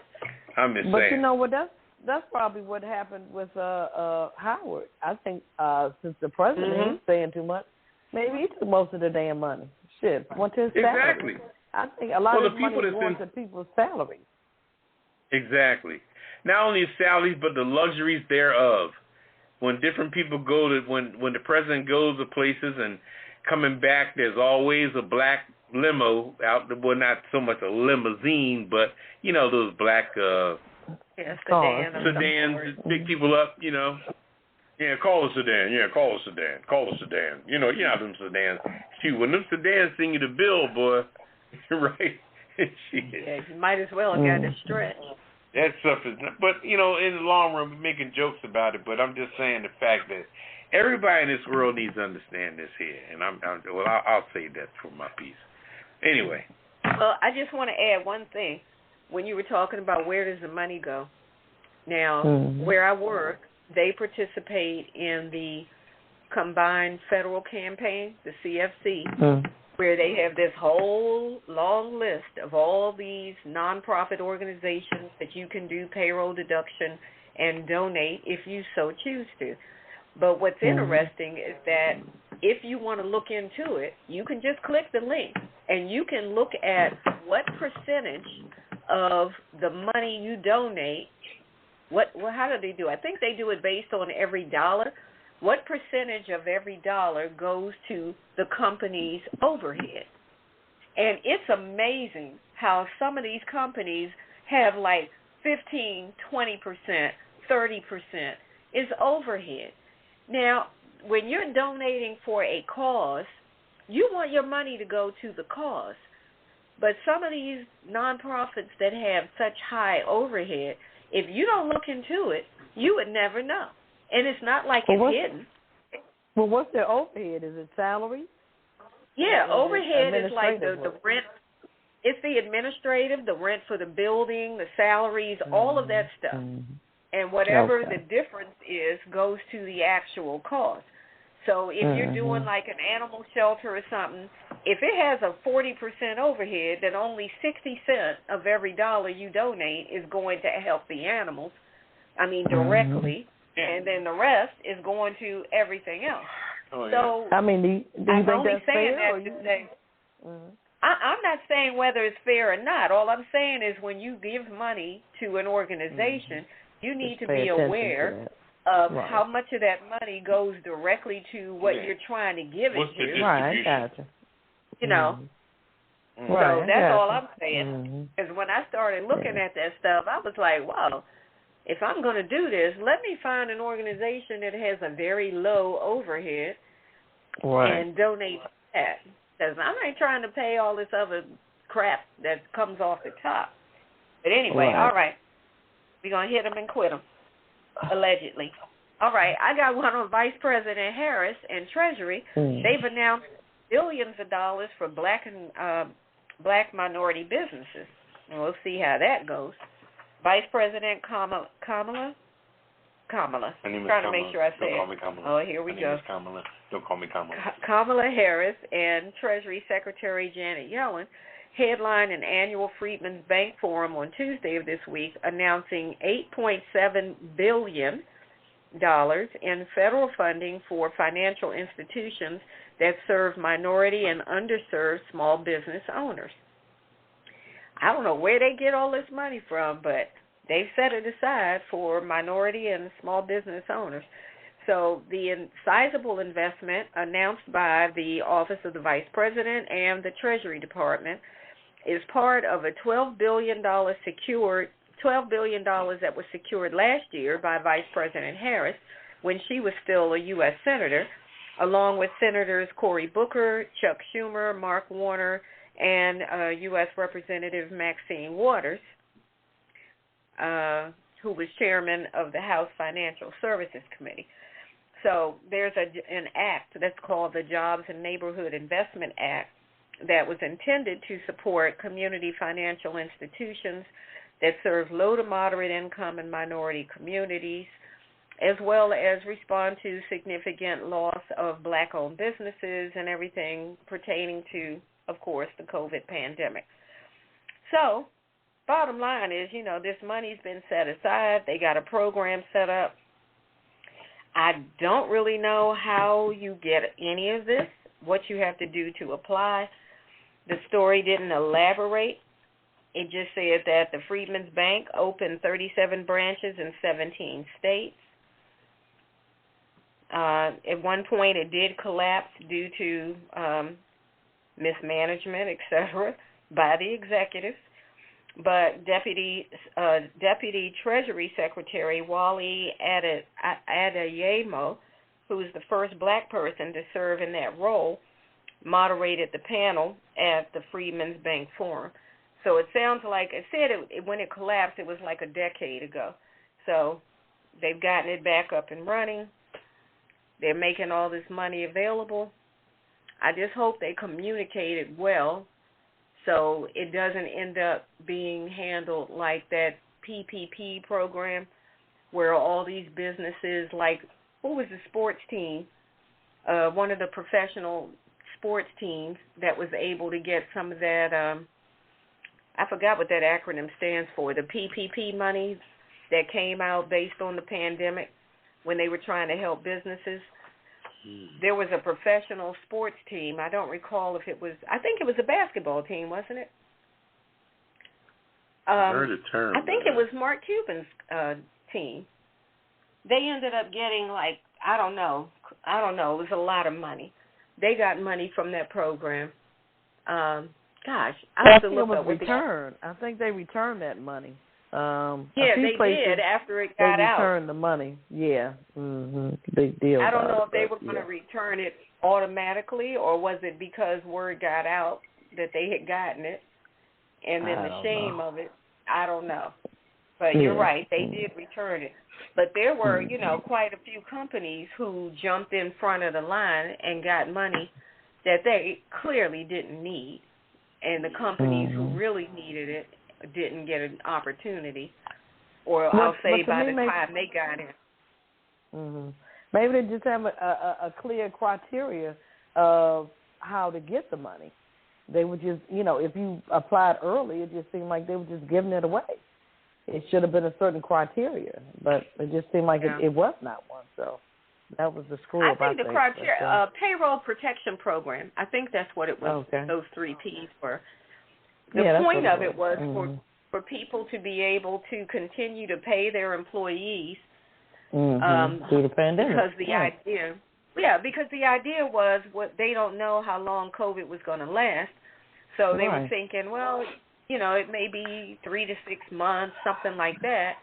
I'm just saying. But you know what, that's probably what happened with Howard. I think since the president ain't saying too much, maybe he took most of the damn money. Shit, went to his salary. Exactly. I think a lot of the money is going to people's salaries. Exactly. Not only salaries, but the luxuries thereof. When different people go to, when the president goes to places and coming back, there's always a black limo out there. Well, not so much a limousine, but, those black... sedans that pick people up, Yeah, call a sedan. Yeah, call a sedan. Call a sedan. You know them sedans. Shoot, when them sedans sing you the bill, boy, right? Shit. Yeah, you might as well have got it stretched. That stuff is, but, in the long run, we're making jokes about it, but I'm just saying the fact that everybody in this world needs to understand this here, and I'll say that for my piece. Anyway. Well, I just want to add one thing. when you were talking about where does the money go, now, Mm-hmm. where I work, they participate in the Combined Federal Campaign, the CFC, Mm-hmm. where they have this whole long list of all these nonprofit organizations that you can do payroll deduction and donate if you so choose to. But what's interesting is that if you want to look into it, you can just click the link, and you can look at what percentage of the money you donate, how do they do it? I think they do it based on every dollar. What percentage of every dollar goes to the company's overhead? And it's amazing how some of these companies have like 15, 20%, 30% is overhead. Now, when you're donating for a cause, you want your money to go to the cause. But some of these nonprofits that have such high overhead, if you don't look into it, you would never know. And it's not like it's hidden. Well, what's their overhead? Is it salary? Yeah, Or overhead is like the work? rent. It's the administrative, the rent for the building, the salaries, all of that stuff. Mm-hmm. And whatever the difference is goes to the actual cost. So if you're doing like an animal shelter or something, if it has a 40% overhead, then only 60 cents of every dollar you donate is going to help the animals, directly, and then the rest is going to everything else. Oh, yeah. So I mean, do you I'm think only that's saying fair? that to say, I'm not saying whether it's fair or not. All I'm saying is when you give money to an organization, you need to be aware of how much of that money goes directly to what you're trying to give it to. Right, I gotcha. You know. Mm-hmm. So that's all I'm saying. Because when I started looking at that stuff, I was like, wow, if I'm going to do this, let me find an organization that has a very low overhead and donate to that. Because I ain't trying to pay all this other crap that comes off the top. But anyway, all right. We're going to hit them and quit them, allegedly. All right, I got one on Vice President Harris and Treasury. They've announced billions of dollars for black and black minority businesses. And we'll see how that goes. Vice President Kamala. My name is trying Kamala. to make sure I say Don't it. call me Kamala. Oh, here we My go. name is Kamala. Don't call me Kamala. Kamala Harris and Treasury Secretary Janet Yellen headlined an annual Freedmen's Bank Forum on Tuesday of this week, announcing $8.7 billion in federal funding for financial institutions that serve minority and underserved small business owners. I don't know where they get all this money from, but they've set it aside for minority and small business owners. So the sizable investment announced by the Office of the Vice President and the Treasury Department is part of a $12 billion that was secured last year by Vice President Harris when she was still a U.S. Senator, along with Senators Cory Booker, Chuck Schumer, Mark Warner, and U.S. Representative Maxine Waters, who was chairman of the House Financial Services Committee. So there's an act that's called the Jobs and Neighborhood Investment Act that was intended to support community financial institutions that serve low to moderate income and minority communities, as well as respond to significant loss of black-owned businesses and everything pertaining to, of course, the COVID pandemic. So, bottom line is, this money's been set aside. They got a program set up. I don't really know how you get any of this, what you have to do to apply. The story didn't elaborate. It just said that the Freedmen's Bank opened 37 branches in 17 states. At one point, it did collapse due to mismanagement, etc., by the executives. But Deputy Treasury Secretary Wally Adeyemo, who is the first black person to serve in that role, moderated the panel at the Freedmen's Bank Forum. So it sounds like, it said when it collapsed, it was like a decade ago. So they've gotten it back up and running. They're making all this money available. I just hope they communicate it well so it doesn't end up being handled like that PPP program where all these businesses, like, who was the sports team? One of the professional sports teams that was able to get some of that, I forgot what that acronym stands for, the PPP money that came out based on the pandemic when they were trying to help businesses. There was a professional sports team. I don't recall if it was, I think it was a basketball team, wasn't it? I heard a term. I think it was Mark Cuban's team. They ended up getting, like, I don't know, it was a lot of money. They got money from that program. I have to look up what returned. I think they returned that money. Yeah, they did after it got out. They returned the money. Yeah. Big deal. I don't know if they were going to return it automatically, or was it because word got out that they had gotten it, and then the shame of it. I don't know. But you're right. They did return it. But there were, quite a few companies who jumped in front of the line and got money that they clearly didn't need. And the companies who really needed it didn't get an opportunity. Or I'll say by the time they got it. Maybe they just have a clear criteria of how to get the money. They would just, if you applied early, it just seemed like they were just giving it away. It should have been a certain criteria, but it just seemed like it was not one. So that was the screw up. I think the criteria, payroll protection program. I think that's what it was. Okay. Those 3 Ps were. The point of it was for people to be able to continue to pay their employees through the pandemic. Because the idea was they don't know how long COVID was going to last, so they were thinking, well, it may be 3 to 6 months, something like that.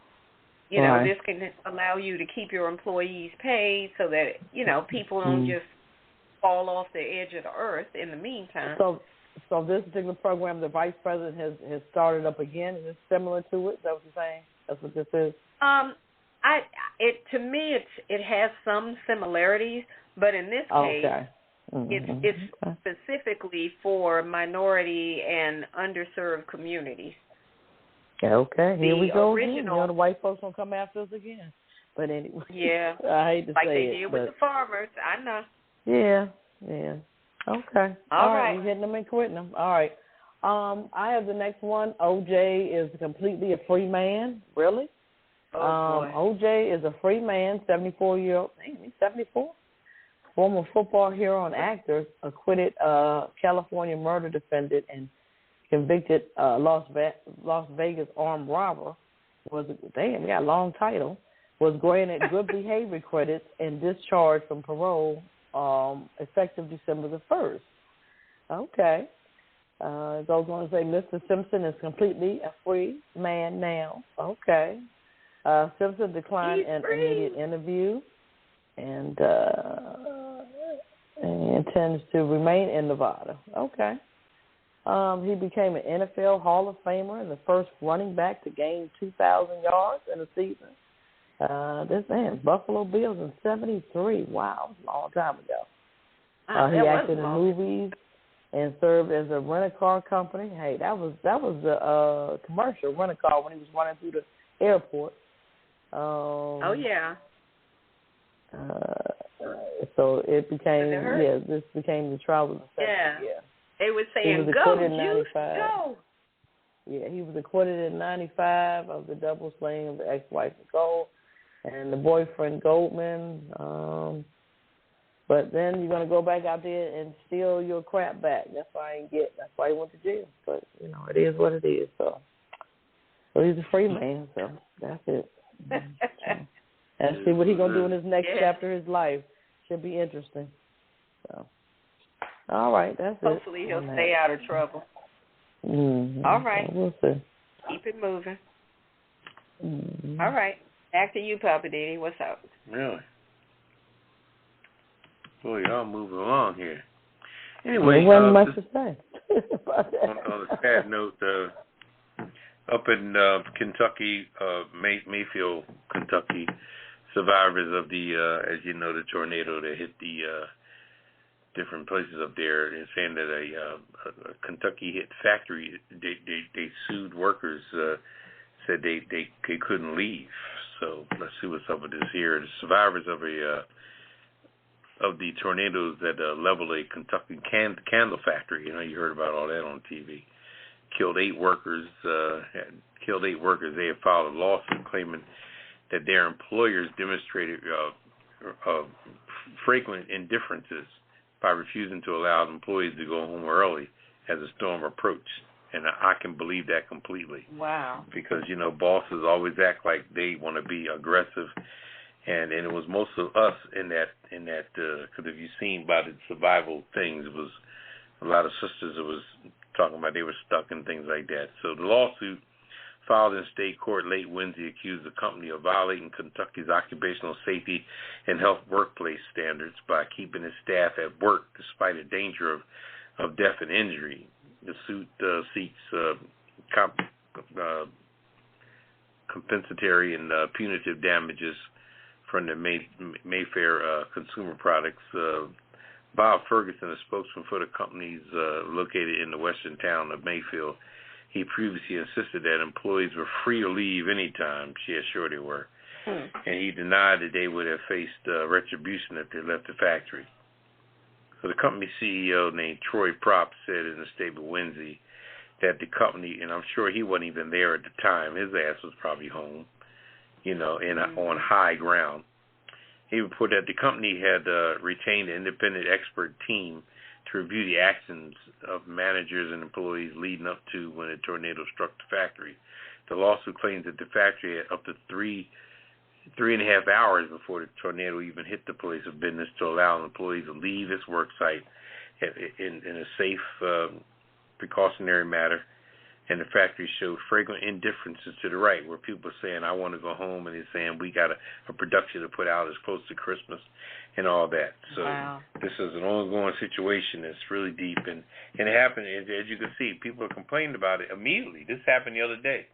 This can allow you to keep your employees paid so that, people don't just fall off the edge of the earth in the meantime. So this particular program, the vice president has started up again. Is it similar to it? Is that what you're saying? That's what this is? To me, it has some similarities, but in this case, it's specifically for minority and underserved communities. Okay, here we go again. The white folks gonna come after us again. But anyway, I hate to like say they did with the farmers. I know. Yeah. Okay. All right. You're hitting them and quitting them. All right. I have the next one. OJ is completely a free man. Really? OJ is a free man, 74-year-old. He's 74. Former football hero and actor, acquitted California murder defendant and convicted Las Vegas armed robber. We got a long title. Was granted good behavior credits and discharged from parole effective December the 1st. Okay. It goes on to say Mr. Simpson is completely a free man now. Okay. Simpson declined an immediate interview and intends to remain in Nevada. Okay. He became an NFL Hall of Famer and the first running back to gain 2,000 yards in a season. Buffalo Bills in 73. Wow, that was a long time ago. He acted in movies and served as a rent-a-car company. Hey, that was a commercial rent-a-car when he was running through the airport. So it became, this became the travel. Yeah. They were saying, go, Juice, go. Yeah, he was acquitted in 95 of the double slaying of the ex-wife Nicole and the boyfriend Goldman. But then you're going to go back out there and steal your crap back. That's why he went to jail. But, it is what it is. So he's a free man, so that's it. And see what he's going to do in his next chapter of his life. Should be interesting. So, all right, that's it. Hopefully he'll stay out of trouble. All right. We'll see. Keep it moving. All right. Back to you, Poppa DD. What's up? Really? Boy, y'all moving along here. Anyway, wasn't much to say. On a sad note, up in Kentucky, Mayfield, Kentucky, survivors of the, as you know, the tornado that hit the different places up there, and saying that a Kentucky hit factory, they sued workers, said they couldn't leave. So let's see what's up with this here. The survivors of the tornadoes that leveled a Kentucky candle factory. You heard about all that on TV. Killed 8 workers. They have filed a lawsuit claiming that their employers demonstrated frequent indifferences by refusing to allow employees to go home early as the storm approached. And I can believe that completely. Wow. Because, bosses always act like they want to be aggressive. And it was most of us in that, because if you've seen by the survival things, it was a lot of sisters that was talking about they were stuck and things like that. So the lawsuit filed in state court late Wednesday accused the company of violating Kentucky's occupational safety and health workplace standards by keeping its staff at work despite a danger of death and injury. The suit seeks compensatory and punitive damages from the Mayfair Consumer Products. Bob Ferguson, a spokesman for the companies located in the western town of Mayfield, he previously insisted that employees were free to leave anytime. Yes, sure they were. And he denied that they would have faced retribution if they left the factory. So the company CEO named Troy Propp said in a statement Wednesday that the company, and I'm sure he wasn't even there at the time, his ass was probably home, on high ground. He reported that the company had retained an independent expert team to review the actions of managers and employees leading up to when the tornado struck the factory. The lawsuit claims that the factory had up to three and a half hours before the tornado even hit the place of business to allow employees to leave its work site in a safe, precautionary manner. And the factory showed frequent indifferences to the right, where people are saying, I want to go home, and they're saying, we got a production to put out as close to Christmas and all that. So wow. This is an ongoing situation that's really deep. And it happened, as you can see, people are complaining about it immediately. This happened the other day.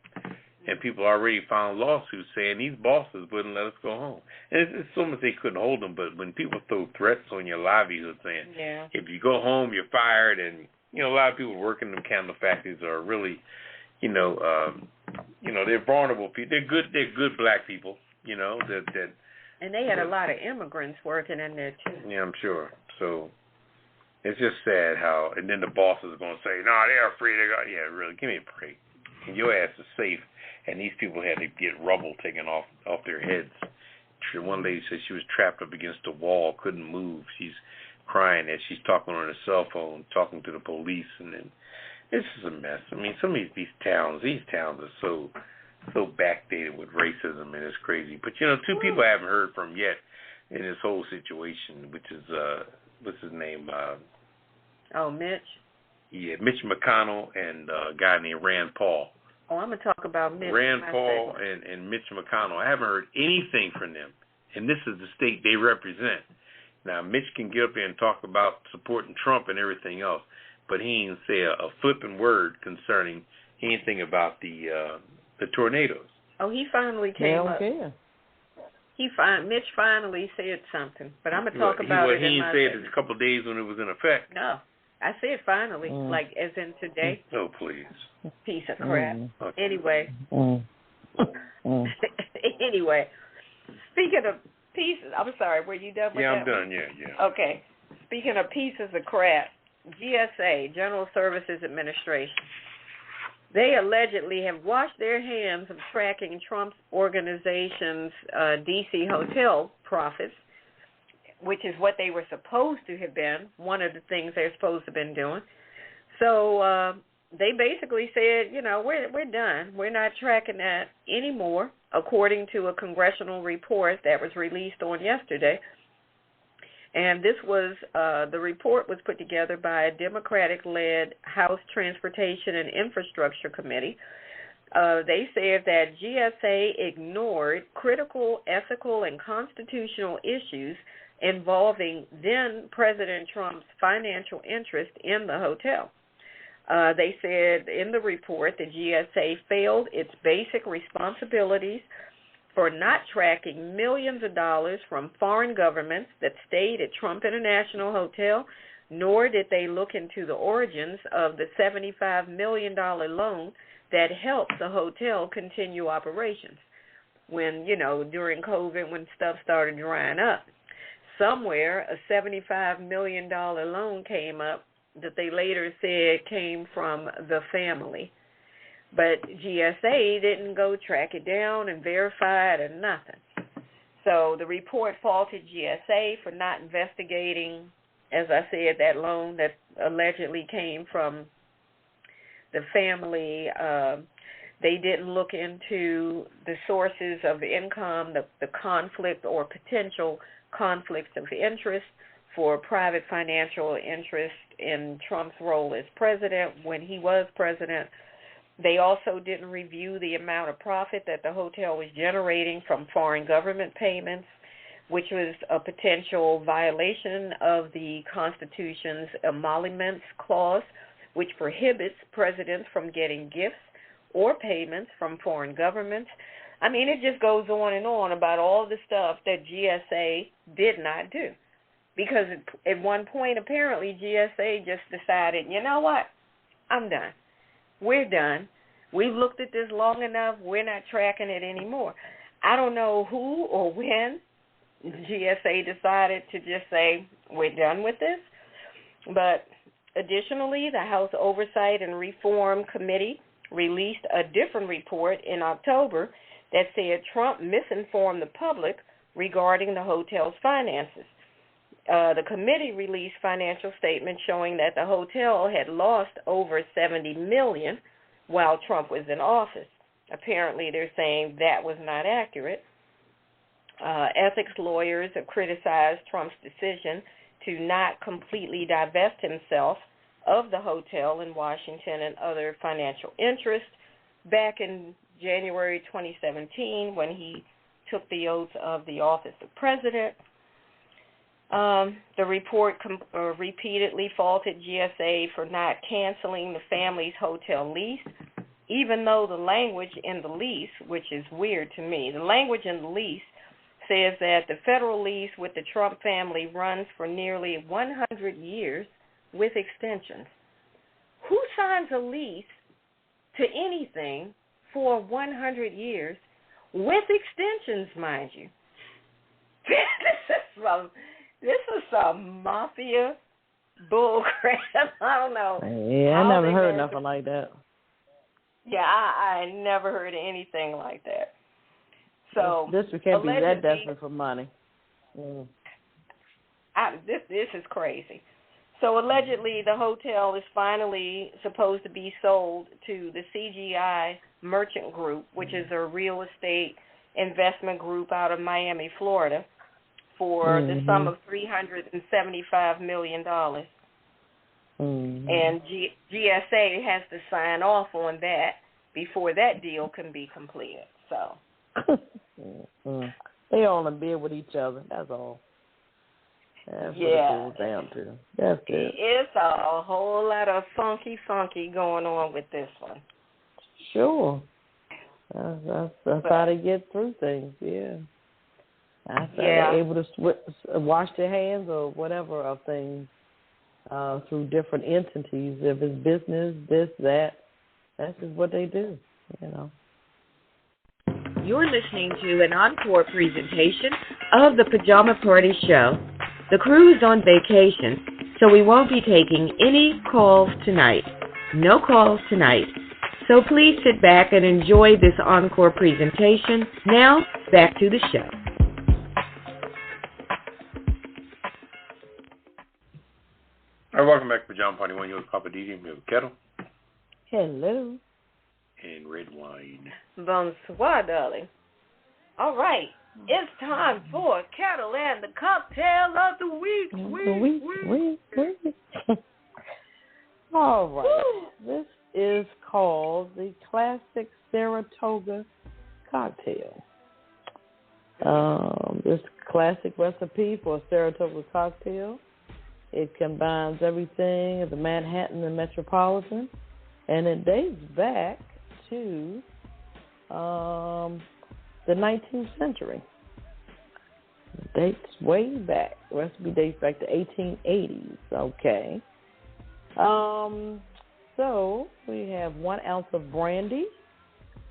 And people already filed lawsuits saying these bosses wouldn't let us go home. And it's almost they couldn't hold them, but when people throw threats on your livelihood saying, if you go home, you're fired, and a lot of people working in the candle factories are really, they're vulnerable people. They're good black people, that. And they had a lot of immigrants working in there too. Yeah, I'm sure. So it's just sad how, and then the bosses are going to say, no, they're free to go. Yeah, really, give me a break. And your ass is safe. And these people had to get rubble taken off their heads. One lady said she was trapped up against a wall, couldn't move. She's crying as she's talking on her cell phone, talking to the police, and then this is a mess. I mean, some of these towns are so backdated with racism, and it's crazy. But two people I haven't heard from yet in this whole situation, which is what's his name? Mitch. Yeah, Mitch McConnell and a guy named Rand Paul. Oh, I'm going to talk about Mitch. Rand Paul and Mitch McConnell. I haven't heard anything from them, and this is the state they represent. Now, Mitch can get up there and talk about supporting Trump and everything else, but he ain't say a flipping word concerning anything about the tornadoes. Oh, he finally came up. Mitch finally said something, but I'm going to talk about it. He didn't say it a couple of days when it was in effect. No, I said finally, like as in today. Oh, please. Piece of crap. Okay. Anyway. Anyway, speaking of pieces, I'm sorry, were you done with that? Yeah, I'm done, yeah. Okay. Speaking of pieces of crap, GSA, General Services Administration, they allegedly have washed their hands of tracking Trump's organization's D.C. hotel profits, which is what they were supposed to have been, one of the things they're supposed to have been doing. So they basically said, we're done. We're not tracking that anymore, according to a congressional report that was released on yesterday. And this was, the report was put together by a Democratic-led House Transportation and Infrastructure Committee. They said that GSA ignored critical ethical and constitutional issues involving then President Trump's financial interest in the hotel. They said in the report that GSA failed its basic responsibilities for not tracking millions of dollars from foreign governments that stayed at Trump International Hotel, nor did they look into the origins of the $75 million loan that helped the hotel continue operations when, during COVID, when stuff started drying up. Somewhere, a $75 million loan came up that they later said came from the family. But GSA didn't go track it down and verify it or nothing. So the report faulted GSA for not investigating, as I said, that loan that allegedly came from the family. They didn't look into the sources of income, the conflict or potential conflicts of interest for private financial interest in Trump's role as president when he was president. They also didn't review the amount of profit that the hotel was generating from foreign government payments, which was a potential violation of the Constitution's emoluments clause, which prohibits presidents from getting gifts or payments from foreign governments. I mean, it just goes on and on about all the stuff that GSA did not do. Because at one point, apparently, GSA just decided, you know what, I'm done. We're done. We've looked at this long enough. We're not tracking it anymore. I don't know who or when GSA decided to just say, we're done with this. But additionally, the House Oversight and Reform Committee released a different report in October that said Trump misinformed the public regarding the hotel's finances. The committee released financial statements showing that the hotel had lost over $70 million while Trump was in office. Apparently, they're saying that was not accurate. Ethics lawyers have criticized Trump's decision to not completely divest himself of the hotel in Washington and other financial interests back in January 2017 when he took the oath of the office of president. The report repeatedly faulted GSA for not canceling the family's hotel lease, even though the language in the lease, which is weird to me, the language in the lease says that the federal lease with the Trump family runs for nearly 100 years with extensions. Who signs a lease to anything for 100 years with extensions, mind you? This is some mafia bull crap. I don't know. Yeah, I never heard nothing like that. Yeah, I never heard anything like that. So this can't be that desperate for money. This is crazy. So allegedly, the hotel is finally supposed to be sold to the CGI Merchant Group, which is a real estate investment group out of Miami, Florida, for the sum of $375 million. And GSA has to sign off on that before that deal can be completed. So they all in bed with each other. That's all. That's what it boils down to. That's it. It's a whole lot of funky going on with this one. Sure. That's how they get through things, yeah. That's how they're able to wash their hands or whatever of things through different entities. If it's business, this, that, that's just what they do, You're listening to an encore presentation of the Pajama Party Show. The crew is on vacation, so we won't be taking any calls tonight. No calls tonight. So please sit back and enjoy this encore presentation. Now, back to the show. All right, welcome back to Pajama Party 1. You're with Poppa DD and with Ketel. Hello. And Redwine. Bonsoir, darling. All right. It's time for Ketel and the cocktail of the week. All right. This is called the Classic Saratoga Cocktail. This classic recipe for a Saratoga cocktail. It combines everything of the Manhattan and Metropolitan, and it dates back to the 19th century. Dates way back. The recipe dates back to 1880s. Okay. So we have 1 ounce of brandy,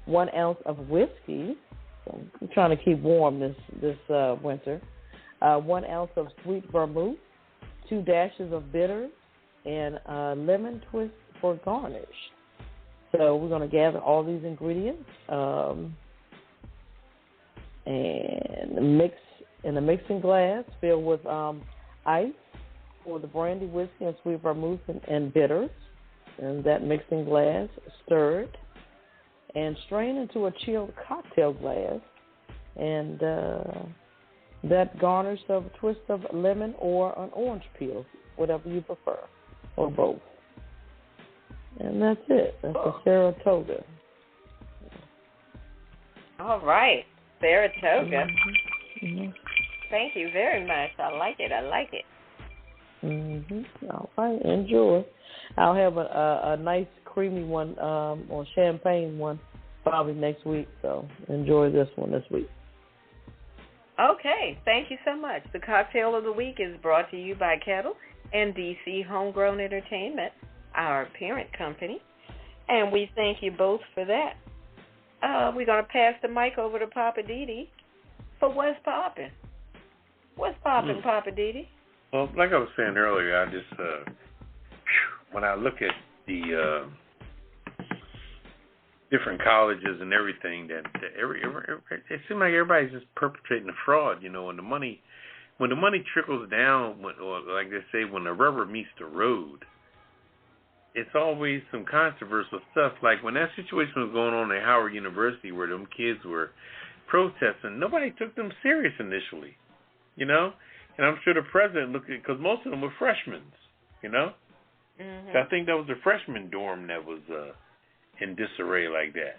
1 ounce of whiskey. So I'm trying to keep warm this winter. 1 ounce of sweet vermouth, 2 dashes of bitters, and a lemon twist for garnish. So we're going to gather all these ingredients and mix in a mixing glass filled with ice for the brandy, whiskey, and sweet vermouth and bitters. And that mixing glass stirred and strain into a chilled cocktail glass. And that garnish of a twist of lemon or an orange peel, whatever you prefer, or both. And that's it. That's a Saratoga. All right, Saratoga. Mm-hmm. Thank you very much. I like it. All right, enjoy. I'll have a nice creamy one or champagne one probably next week. So enjoy this one this week. Okay, thank you so much. The cocktail of the week is brought to you by Ketel and DC Homegrown Entertainment, our parent company, and we thank you both for that. We're going to pass the mic over to Poppa DD for What's Poppin'. What's poppin', Poppa DD? Well, like I was saying earlier, I just when I look at the different colleges and everything, that it seems like everybody's just perpetrating a fraud. You know, when the money trickles down, or like they say, when the rubber meets the road, it's always some controversial stuff. Like when that situation was going on at Howard University, where them kids were protesting, nobody took them serious initially. You know, and I'm sure the president looked at, because most of them were freshmen. You know, so I think that was the freshman dorm that was in disarray like that.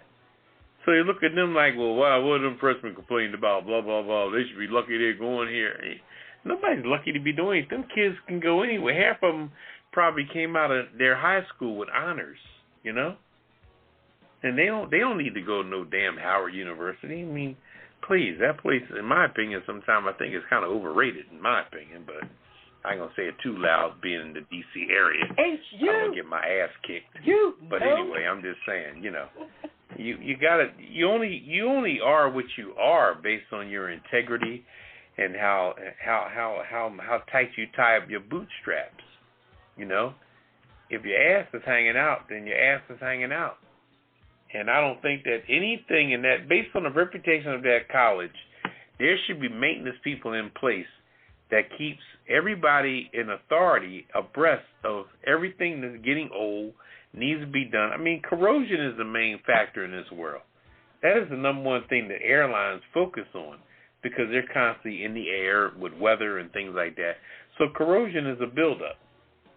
So you look at them like, well, wow, what are them freshmen complaining about? Blah, blah, blah. They should be lucky they're going here. Nobody's lucky to be doing it. Them kids can go anywhere. Half of them probably came out of their high school with honors, you know? And they don't need to go to no damn Howard University. I mean, please, that place, in my opinion, sometimes I think it's kind of overrated, in my opinion, but I ain't going to say it too loud, being in the D.C. area. I'm going to get my ass kicked. But anyway, I'm just saying, you know, you only are what you are based on your integrity and how tight you tie up your bootstraps, you know. If your ass is hanging out, then your ass is hanging out. And I don't think that anything in that, based on the reputation of that college, there should be maintenance people in place that keeps everybody in authority abreast of everything that's getting old, needs to be done. I mean, corrosion is the main factor in this world. That is the number one thing that airlines focus on, because they're constantly in the air with weather and things like that. So corrosion is a buildup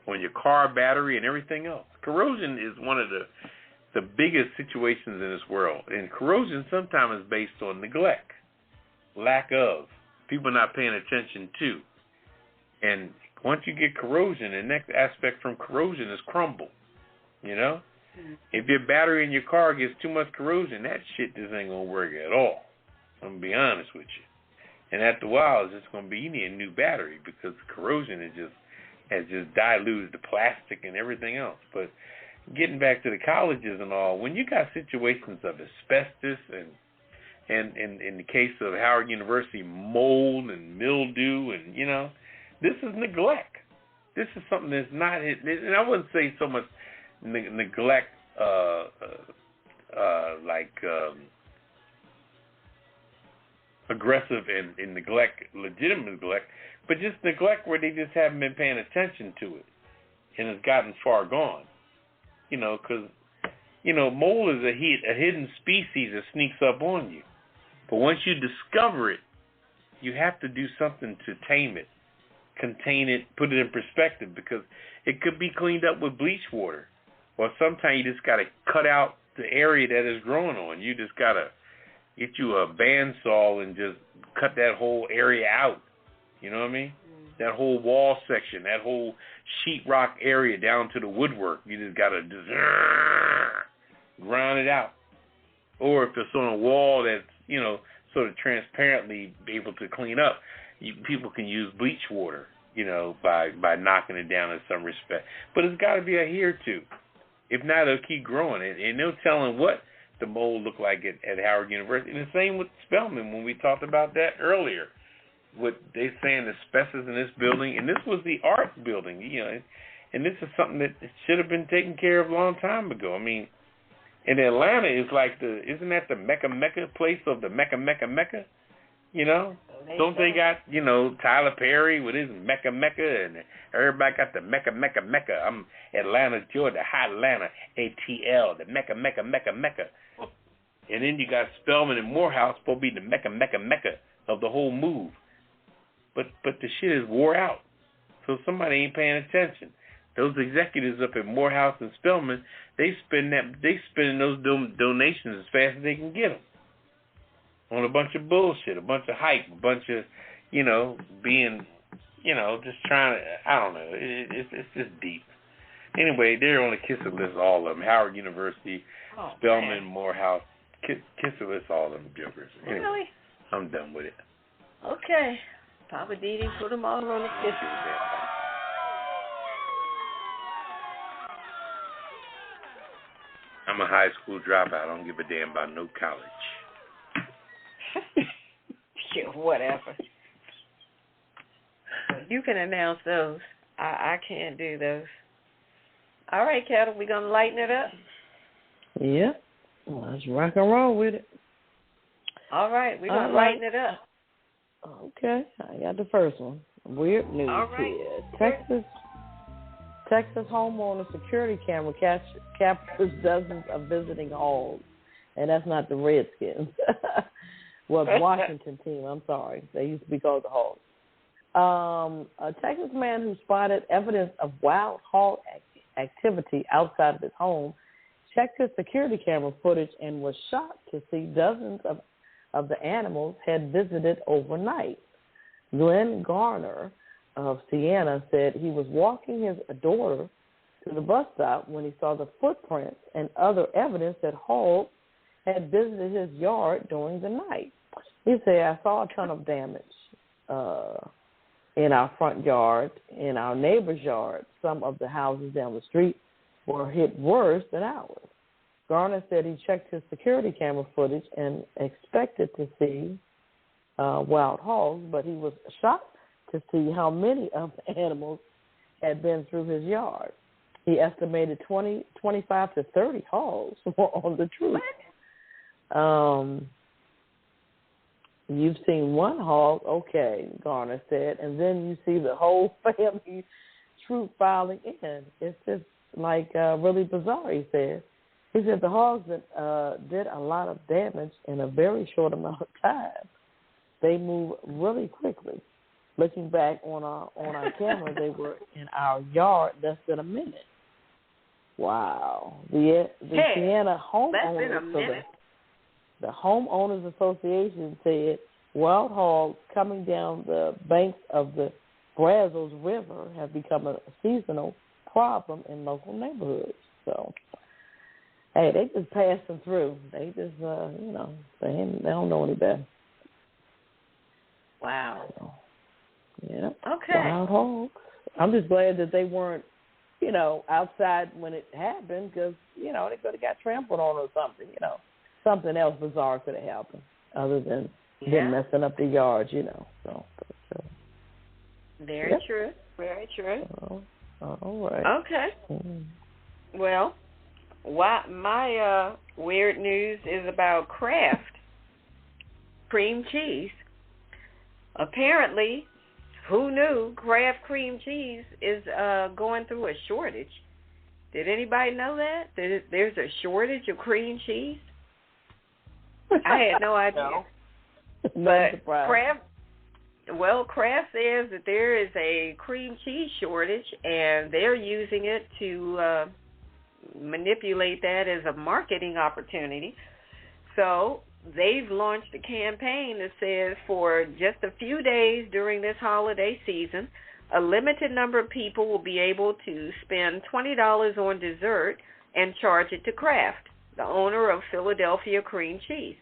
on your car battery and everything else. Corrosion is one of the biggest situations in this world. And corrosion sometimes is based on neglect, lack of, people not paying attention to. And once you get corrosion, the next aspect from corrosion is crumble, you know? If your battery in your car gets too much corrosion, that shit just ain't going to work at all. I'm going to be honest with you. And after a while, it's just going to be, you need a new battery, because corrosion has just diluted the plastic and everything else. But getting back to the colleges and all, when you got situations of asbestos and in the case of Howard University, mold and mildew, and, you know, this is neglect. This is something that's not, and I wouldn't say so much neglect aggressive and neglect, legitimate neglect, but just neglect where they just haven't been paying attention to it, and it's gotten far gone. You know, because, you know, mold is a hidden species that sneaks up on you. But once you discover it, you have to do something to tame it, contain it, put it in perspective, because it could be cleaned up with bleach water. Or sometimes you just got to cut out the area that is growing on. You just got to get you a bandsaw and just cut that whole area out. You know what I mean? That whole wall section, that whole sheetrock area down to the woodwork. You just got to grind it out. Or if it's on a wall that's, you know, sort of transparently be able to clean up. People can use bleach water, by knocking it down in some respect. But it's got to be adhered to. If not, it'll keep growing. And no telling what the mold looked like at Howard University. And the same with Spelman when we talked about that earlier. What they saying asbestos in this building, and this was the art building, and this is something that should have been taken care of a long time ago. I mean, in Atlanta is like isn't that the Mecca place of the Mecca? Don't they got, Tyler Perry with his Mecca, and everybody got the Mecca. I'm Atlanta, Georgia, Hot Atlanta, ATL, the Mecca. And then you got Spelman and Morehouse supposed to be the Mecca of the whole move. But the shit is wore out. So somebody ain't paying attention. Those executives up at Morehouse and Spelman, they spending those donations as fast as they can get them on a bunch of bullshit, a bunch of hype, a bunch of, being, just trying to, I don't know. It's just deep. Anyway, they're on the kiss the list, all of them. Howard University, Spelman, man. Morehouse, kiss the list, all of them jokers. Anyway, really? I'm done with it. Okay. Poppa DD put them all on the kiss list. I'm a high school dropout. I don't give a damn about no college. Yeah, whatever. You can announce those. I can't do those. All right, Ketel, we gonna lighten it up? Yeah. Let's rock and roll with it. All right, we're gonna lighten it up. Okay, I got the first one. Weird news here. Texas homeowner security camera captures dozens of visiting hogs. And that's not the Redskins. Well, the Washington team, I'm sorry. They used to be called the Hogs. A Texas man who spotted evidence of wild hog activity outside of his home checked his security camera footage and was shocked to see dozens of the animals had visited overnight. Glenn Garner of Siena said he was walking his daughter to the bus stop when he saw the footprints and other evidence that hogs had visited his yard during the night. He said, I saw a ton of damage in our front yard, in our neighbor's yard. Some of the houses down the street were hit worse than ours. Garner said he checked his security camera footage and expected to see wild hogs, but he was shocked to see how many of the animals had been through his yard. He estimated 25 to 30 hogs were on the troop. You've seen one hog, okay, Garner said, and then you see the whole family troop filing in. It's just like really bizarre, he said. He said the hogs did a lot of damage in a very short amount of time. They move really quickly. Looking back on our camera, they were in our yard less than a minute. Wow. The Siena homeowners, the Homeowners Association said wild hogs coming down the banks of the Brazos River have become a seasonal problem in local neighborhoods. So, hey, they just passing through. They just, they don't know any better. Wow. So, yeah. Okay. Wild hogs. I'm just glad that they weren't, outside when it happened because, they could have got trampled on or something, Something else bizarre could have happened other than them messing up the yard, So, Very true. Very true. All right. Okay. Mm-hmm. Well, my weird news is about Kraft cream cheese. Apparently, who knew Kraft cream cheese is going through a shortage? Did anybody know that? There's a shortage of cream cheese? I had no idea. But Kraft says that there is a cream cheese shortage, and they're using it to manipulate that as a marketing opportunity. So they've launched a campaign that says for just a few days during this holiday season, a limited number of people will be able to spend $20 on dessert and charge it to Kraft, the owner of Philadelphia Cream Cheese.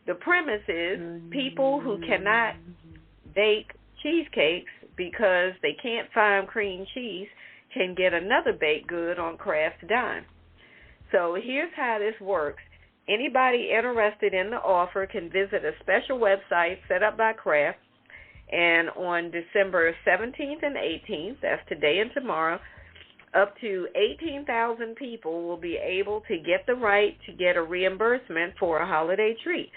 The premise is people who cannot bake cheesecakes because they can't find cream cheese can get another baked good on Kraft's dime. So here's how this works. Anybody interested in the offer can visit a special website set up by Kraft, and on December 17th and 18th, that's today and tomorrow, up to 18,000 people will be able to get the right to get a reimbursement for a holiday treat.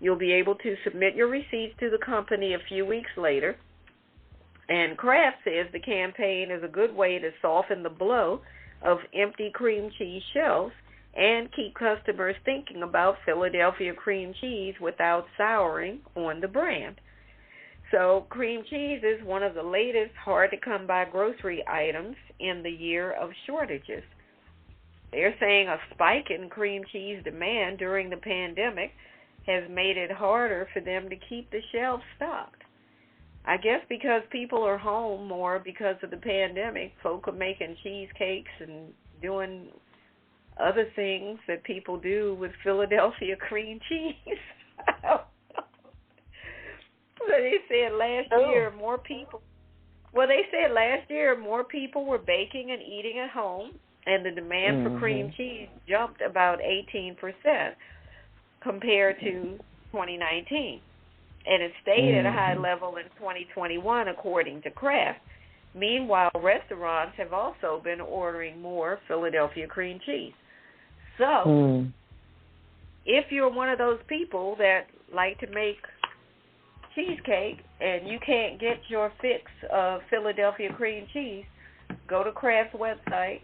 You'll be able to submit your receipts to the company a few weeks later. And Kraft says the campaign is a good way to soften the blow of empty cream cheese shelves and keep customers thinking about Philadelphia cream cheese without souring on the brand. So cream cheese is one of the latest hard-to-come-by grocery items in the year of shortages. They're saying a spike in cream cheese demand during the pandemic has made it harder for them to keep the shelves stocked. I guess because people are home more because of the pandemic, folk are making cheesecakes and doing other things that people do with Philadelphia cream cheese. They said last year more people were baking and eating at home, and the demand for cream cheese jumped about 18% compared to 2019. And it stayed at a high level in 2021, according to Kraft. Meanwhile, restaurants have also been ordering more Philadelphia cream cheese. So, if you're one of those people that like to make cheesecake and you can't get your fix of Philadelphia cream cheese, go to Kraft's website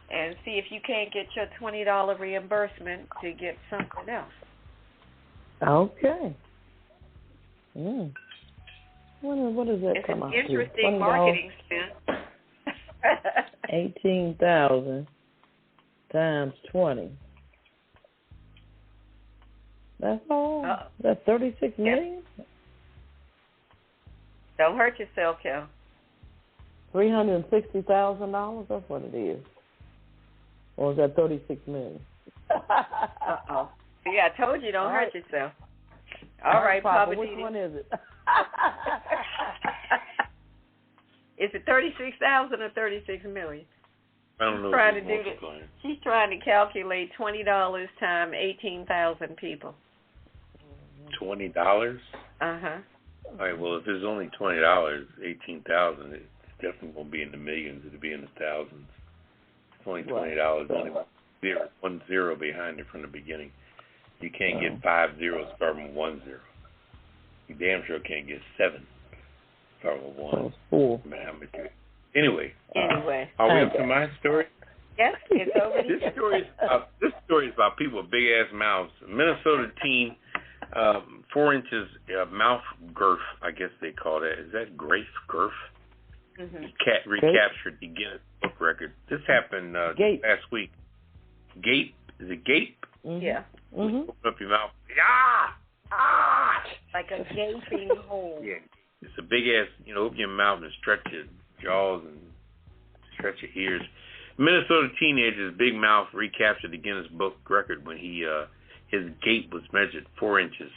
and see if you can't get your $20 reimbursement to get something else. Okay. What does that come out to? It's an interesting marketing spin. 18,000 times 20. That's all. That's 36 million. Don't hurt yourself, Kel. $360,000. That's what it is. Or is that 36 million? Yeah, I told you, don't hurt yourself. All right, Papa, Poppa which DD. one is it? Is it 36,000 or 36 million? I don't know. She's trying to calculate $20 times 18,000 people. $20? Uh-huh. All right, well, if it's only $20, 18,000, it's definitely won't be in the millions. It'll be in the thousands. It's only $20. Only one zero behind it from the beginning. You can't get 5 zeros starting with 1 0. You damn sure can't get 7 starting with 1. Anyway. Are we up to my story? Yes, it's over to you. This story is about people with big-ass mouths. A Minnesota teen, 4 inches mouth girth, I guess they call that. Is that girth? Recaptured the Guinness Book record. This happened last week. Gape? Is it gape? Yeah. Open up your mouth. Like a gaping hole. Yeah. It's a big-ass, open your mouth and stretch your jaws and stretch your ears. Minnesota teenager's big mouth recaptured the Guinness Book record when his gape was measured 4 inches.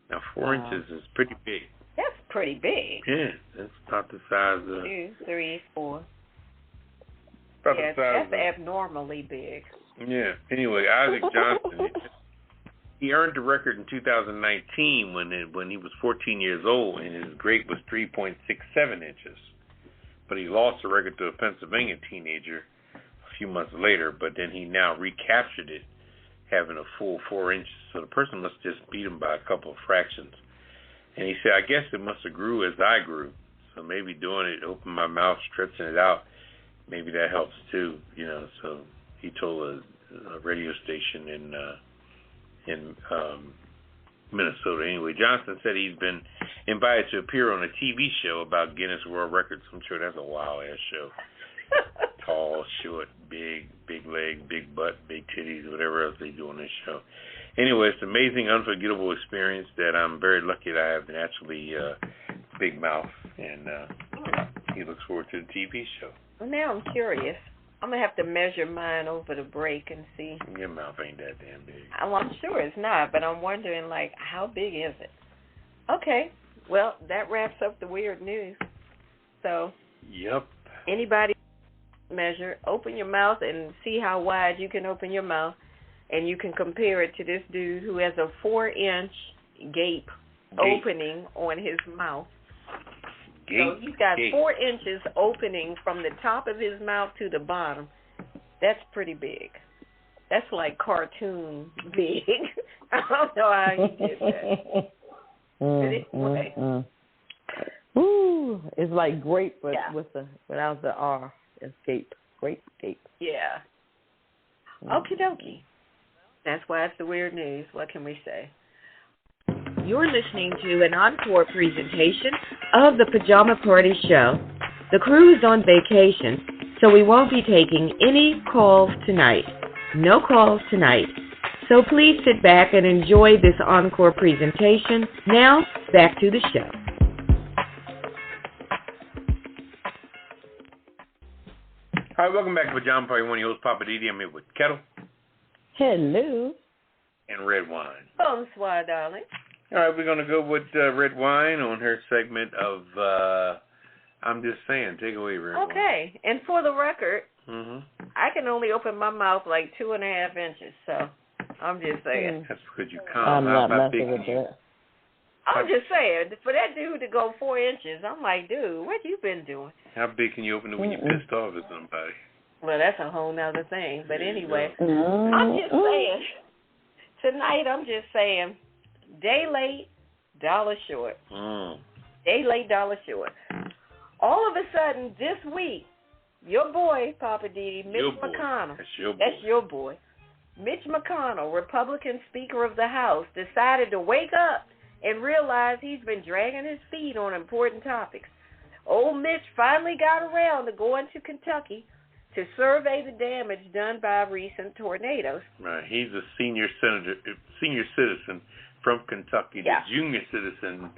Now, 4 inches is pretty big. That's pretty big. Yeah, that's about the size of... 2, 3, 4. That's abnormally big. Yeah. Anyway, Isaac Johnson, he earned the record in 2019 when he was 14 years old, and his grape was 3.67 inches. But he lost the record to a Pennsylvania teenager a few months later, but then he now recaptured it, having a full 4 inches. So the person must just beat him by a couple of fractions. And he said, I guess it must have grew as I grew. So maybe doing it, open my mouth, stretching it out, maybe that helps too, So he told a radio station in Minnesota. Anyway, Johnson said he's been invited to appear on a TV show about Guinness World Records. I'm sure that's a wild-ass show. Tall, short, big legs, big butt, big titties, whatever else they do on this show. Anyway, it's an amazing, unforgettable experience that I'm very lucky that I have naturally big mouth, and he looks forward to the TV show. Well, now I'm curious. I'm going to have to measure mine over the break and see. Your mouth ain't that damn big. Well, I'm sure it's not, but I'm wondering, like, how big is it? Okay. Well, that wraps up the weird news. So, yep. Anybody measure, open your mouth and see how wide you can open your mouth, and you can compare it to this dude who has a 4-inch gape opening on his mouth. So he's got 4 inches opening from the top of his mouth to the bottom. That's pretty big. That's like cartoon big. I don't know how he did that. Anyway. Ooh, it's like grape, but without the R. It's gape. Grape, gape. Yeah. Okie dokie. That's why it's the weird news. What can we say? You're listening to an encore presentation of the Pajama Party Show. The crew is on vacation, so we won't be taking any calls tonight. No calls tonight. So please sit back and enjoy this encore presentation. Now, back to the show. All right, welcome back to Pajama Party. One of your hosts, Poppa DD. I'm here with Ketel. Hello. And Redwine. Bonsoir, darling. All right, we're going to go with Redwine on her segment of I'm Just Saying. Take away, Redwine. Okay, and for the record, I can only open my mouth like 2.5 inches, so I'm just saying. That's because you can't. I'm not messing with that. I'm just saying, for that dude to go 4 inches, I'm like, dude, what you been doing? How big can you open it when you're pissed off at somebody? Well, that's a whole nother thing. But anyway, I'm just saying, tonight I'm just saying, day late, dollar short. Day late, dollar short. All of a sudden, this week, your boy, Poppa DD, Mitch McConnell. That's your boy. Mitch McConnell, Republican Speaker of the House, decided to wake up and realize he's been dragging his feet on important topics. Old Mitch finally got around to going to Kentucky to survey the damage done by recent tornadoes. Right. He's a senior citizen from Kentucky. The junior citizen,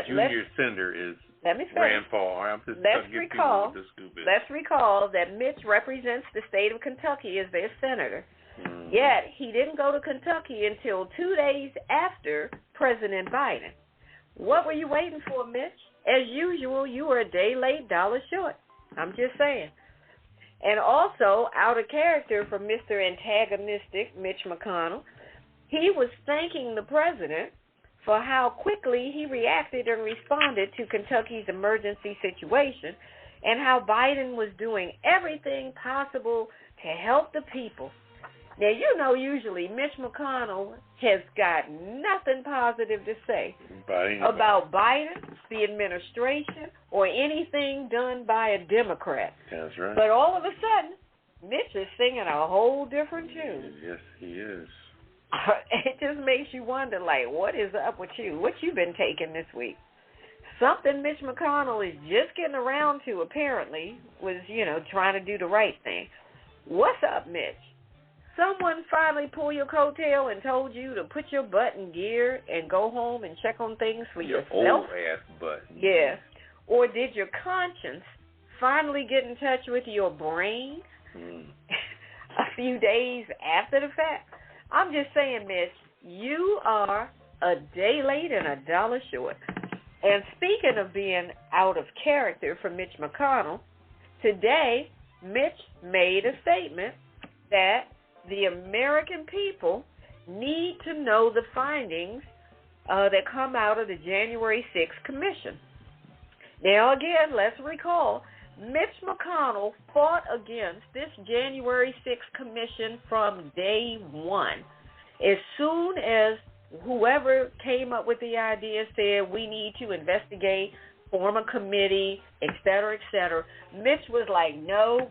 junior senator is Rand Paul. Let's recall that Mitch represents the state of Kentucky as their senator. Yet, he didn't go to Kentucky until 2 days after President Biden. What were you waiting for, Mitch? As usual, you were a day late, dollar short. I'm just saying. And also, out of character from Mr. Antagonistic Mitch McConnell, he was thanking the president for how quickly he reacted and responded to Kentucky's emergency situation and how Biden was doing everything possible to help the people. Now, you know, usually Mitch McConnell has got nothing positive to say about Biden, the administration, or anything done by a Democrat. That's right. But all of a sudden, Mitch is singing a whole different tune. Yes, he is. It just makes you wonder, like, what is up with you? What you been taking this week? Something Mitch McConnell is just getting around to, apparently, was, trying to do the right thing. What's up, Mitch? Someone finally pulled your coattail and told you to put your butt in gear and go home and check on things for yourself? Your old-ass butt. Yeah. Or did your conscience finally get in touch with your brain a few days after the fact? I'm just saying, Mitch, you are a day late and a dollar short. And speaking of being out of character for Mitch McConnell, today Mitch made a statement that the American people need to know the findings that come out of the January 6th Commission. Now, again, let's recall, Mitch McConnell fought against this January 6th Commission from day one. As soon as whoever came up with the idea said we need to investigate, form a committee, et cetera, Mitch was like, no.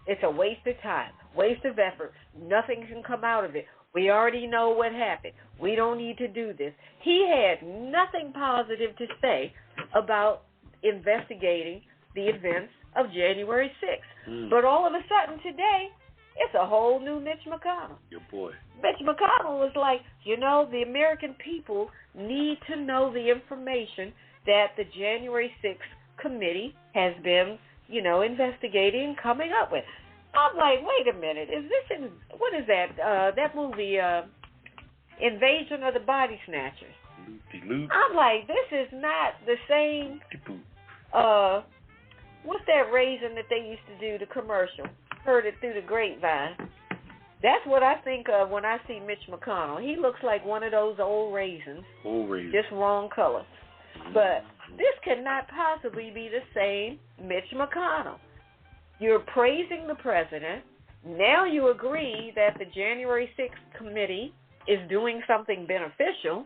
It's a waste of time, waste of effort. Nothing can come out of it. We already know what happened. We don't need to do this. He had nothing positive to say about investigating the events of January 6th. But all of a sudden today, it's a whole new Mitch McConnell. Your boy. Mitch McConnell was like, the American people need to know the information that the January 6th committee has been, investigating and coming up with. I'm like, wait a minute, is this in, what is that? That movie, Invasion of the Body Snatchers. Loop-de-loop. I'm like, this is not the same, what's that raisin that they used to do, the commercial? Heard it through the grapevine. That's what I think of when I see Mitch McConnell. He looks like one of those old raisins. Old raisins. Just wrong color. But this cannot possibly be the same Mitch McConnell. You're praising the president. Now you agree that the January 6th committee is doing something beneficial,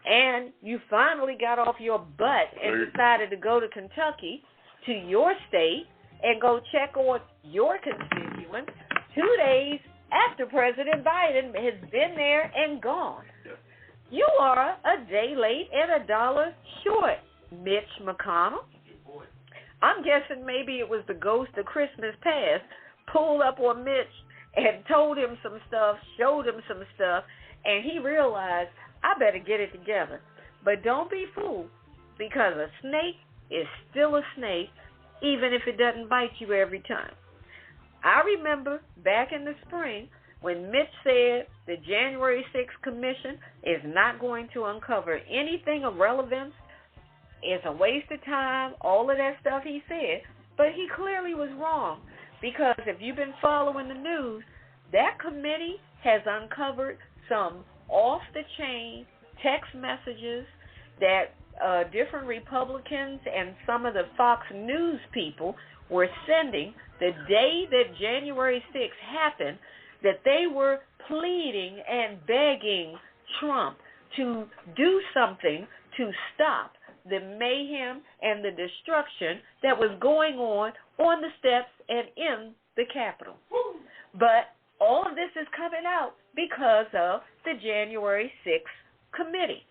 and you finally got off your butt and decided to go to Kentucky, to your state, and go check on your constituents 2 days after President Biden has been there and gone. You are a day late and a dollar short, Mitch McConnell. I'm guessing maybe it was the ghost of Christmas past pulled up on Mitch and told him some stuff, showed him some stuff, and he realized, I better get it together. But don't be fooled, because a snake is still a snake, even if it doesn't bite you every time. I remember back in the spring when Mitch said the January 6th Commission is not going to uncover anything of relevance, it's a waste of time, all of that stuff he said. But he clearly was wrong, because if you've been following the news, that committee has uncovered some off-the-chain text messages that different Republicans and some of the Fox News people were sending the day that January 6th happened, that they were pleading and begging Trump to do something to stop the mayhem and the destruction that was going on the steps and in the Capitol. But all of this is coming out because of the January 6th committee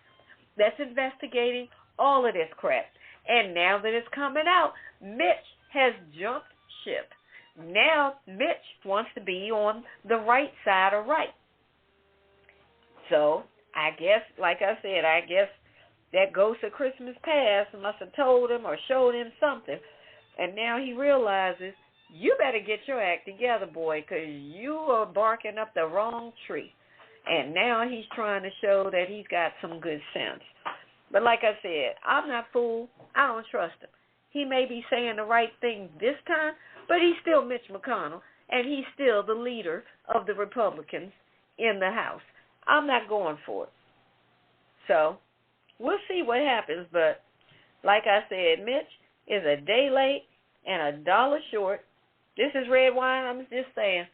that's investigating all of this crap. And now that it's coming out, Mitch has jumped ship. Now Mitch wants to be on the right side of right. So I guess, like I said, that ghost of Christmas past must have told him or showed him something. And now he realizes, you better get your act together, boy, because you are barking up the wrong tree. And now he's trying to show that he's got some good sense. But like I said, I'm not fooled. I don't trust him. He may be saying the right thing this time, but he's still Mitch McConnell, and he's still the leader of the Republicans in the House. I'm not going for it. So we'll see what happens. But like I said, Mitch is a day late and a dollar short. This is Redwine. I'm just saying,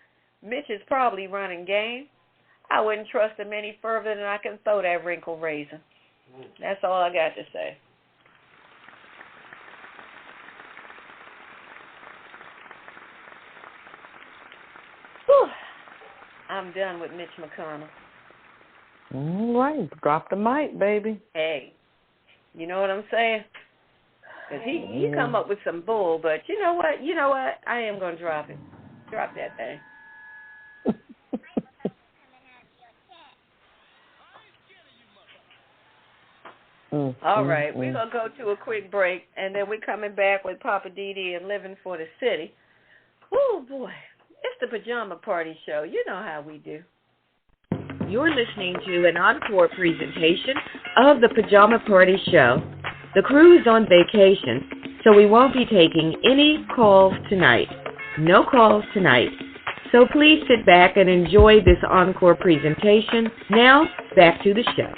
Mitch is probably running game. I wouldn't trust him any further than I can throw that wrinkled raisin. That's all I got to say. Whew. I'm done with Mitch McConnell. All right. Drop the mic, baby. Hey, you know what I'm saying? Because he come up with some bull, but you know what? I am going to drop it. Drop that thing. All right, we're going to go to a quick break, and then we're coming back with Poppa DD and Living for the City. Oh, boy. It's the Pajama Party Show. You know how we do. You're listening to an encore presentation of the Pajama Party Show. The crew is on vacation, so we won't be taking any calls tonight. No calls tonight. So please sit back and enjoy this encore presentation. Now, back to the show.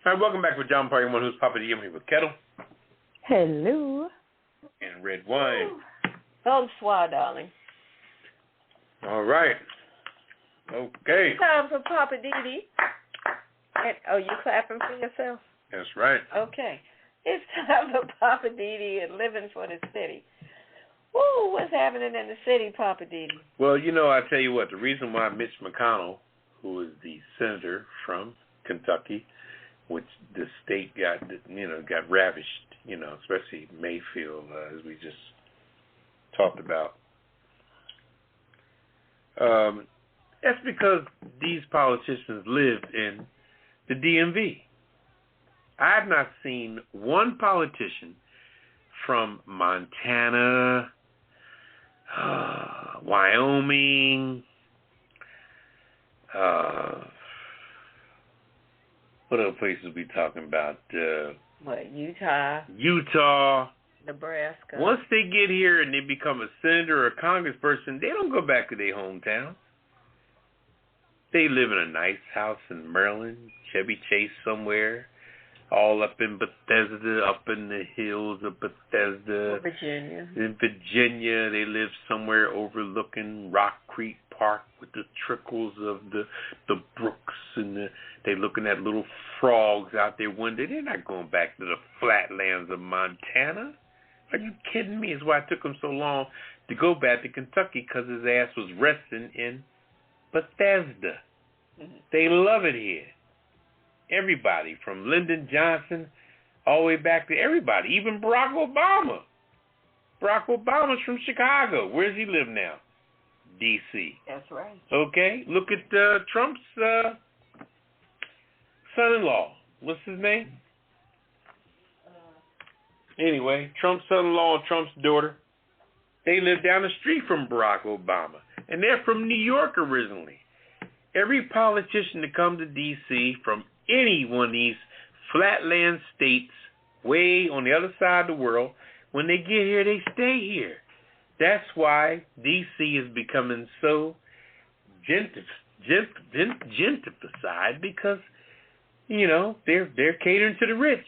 All right, welcome back to Pajama Party. One who's Poppa DD. I'm here with Ketel. Hello. And Redwine. Bonsoir, darling. All right. Okay. Time for Poppa DD. You clapping for yourself? That's right. Okay. It's time for Poppa DD and Living for the City. Woo, what's happening in the city, Poppa DD? Well, I tell you what, the reason why Mitch McConnell, who is the senator from Kentucky, which the state got ravished, especially Mayfield, as we just talked about. That's because these politicians lived in the DMV. I have not seen one politician from Montana, Wyoming, what other places we talking about? Utah. Nebraska. Once they get here and they become a senator or a congressperson, they don't go back to their hometown. They live in a nice house in Maryland, Chevy Chase somewhere, all up in Bethesda, up in the hills of Bethesda. Virginia. In Virginia, they live somewhere overlooking Rock Creek Park with the trickles of the brooks, and they're looking at little frogs out their window. They're not going back to the flatlands of Montana. Are you kidding me? It's why it took him so long to go back to Kentucky, because his ass was resting in Bethesda. Mm-hmm. They love it here. Everybody, from Lyndon Johnson all the way back to everybody, even Barack Obama. Barack Obama's from Chicago. Where does he live now? D.C. That's right. Okay, look at Trump's son-in-law. What's his name? Anyway, Trump's son-in-law and Trump's daughter, they live down the street from Barack Obama. And they're from New York originally. Every politician that comes to D.C. from any one of these flatland states way on the other side of the world, when they get here, they stay here. That's why D.C. is becoming so gentrified, because, you know, they're catering to the rich.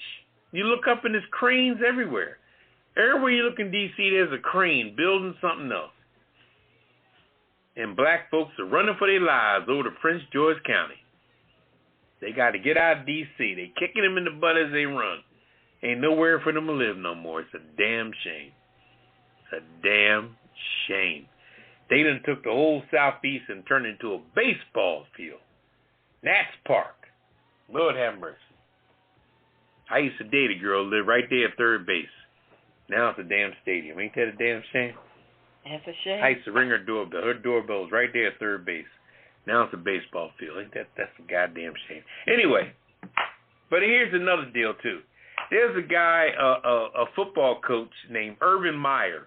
You look up and there's cranes everywhere. Everywhere you look in D.C., there's a crane building something else. And black folks are running for their lives over to Prince George County. They got to get out of D.C. They kicking them in the butt as they run. Ain't nowhere for them to live no more. It's a damn shame. It's a damn shame. They done took the whole Southeast and turned it into a baseball field. Nats Park. Lord have mercy. I used to date a girl who lived right there at third base. Now it's a damn stadium. Ain't that a damn shame? That's a shame. I used to ring her doorbell. Her doorbell was right there at third base. Now it's a baseball field. Ain't that's a goddamn shame. Anyway, but here's another deal too. There's a guy, a football coach named Urban Meyer.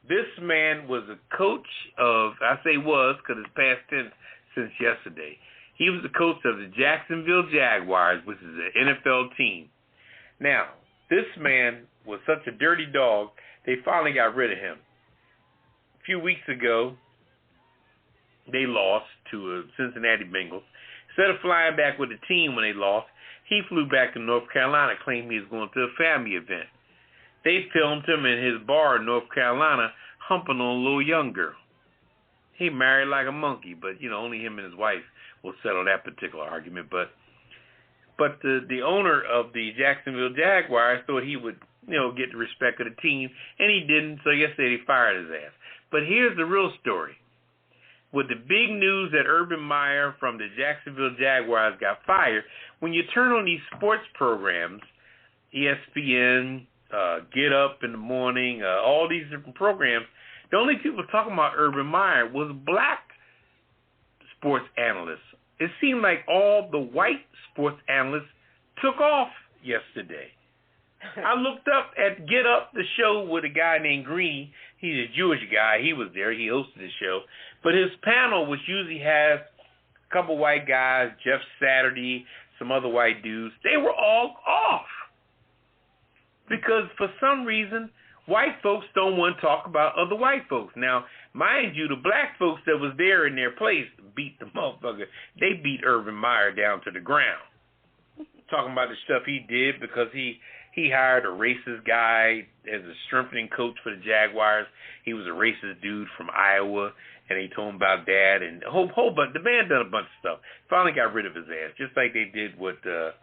This man was a coach of, I say was because it's past tense since yesterday. He was the coach of the Jacksonville Jaguars, which is an NFL team. Now, this man was such a dirty dog, they finally got rid of him. A few weeks ago, they lost to the Cincinnati Bengals. Instead of flying back with the team when they lost, he flew back to North Carolina, claiming he was going to a family event. They filmed him in his bar in North Carolina humping on a little young girl. He married like a monkey, but, you know, only him and his wife will settle that particular argument. But the owner of the Jacksonville Jaguars thought he would, you know, get the respect of the team, and he didn't, so yesterday they fired his ass. But here's the real story. With the big news that Urban Meyer from the Jacksonville Jaguars got fired, when you turn on these sports programs, ESPN, Get Up in the Morning, all these different programs, the only people talking about Urban Meyer was black sports analysts. It seemed like all the white sports analysts took off yesterday. I looked up at Get Up, the show with a guy named Green. He's a Jewish guy. He was there. He hosted the show. But his panel, which usually has a couple white guys, Jeff Saturday, some other white dudes, they were all off. Because for some reason, white folks don't want to talk about other white folks. Now, mind you, the black folks that was there in their place beat the motherfucker. They beat Urban Meyer down to the ground. Talking about the stuff he did because he hired a racist guy as a strengthening coach for the Jaguars. He was a racist dude from Iowa, and he told him about that. And a whole bunch. The man done a bunch of stuff. Finally got rid of his ass, just like they did with the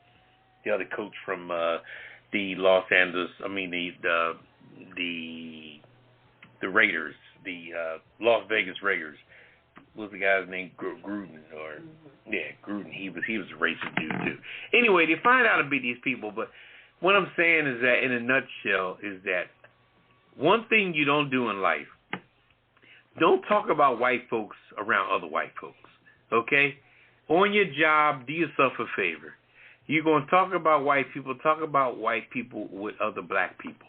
other coach from the Los Angeles. I mean the Raiders, the Las Vegas Raiders. What was the guy's name? Gruden, or Gruden. He was a racist dude too. Anyway, they find out to be these people, but what I'm saying is that, in a nutshell, is that one thing you don't do in life, don't talk about white folks around other white folks, okay? On your job, do yourself a favor. You're going to talk about white people with other black people.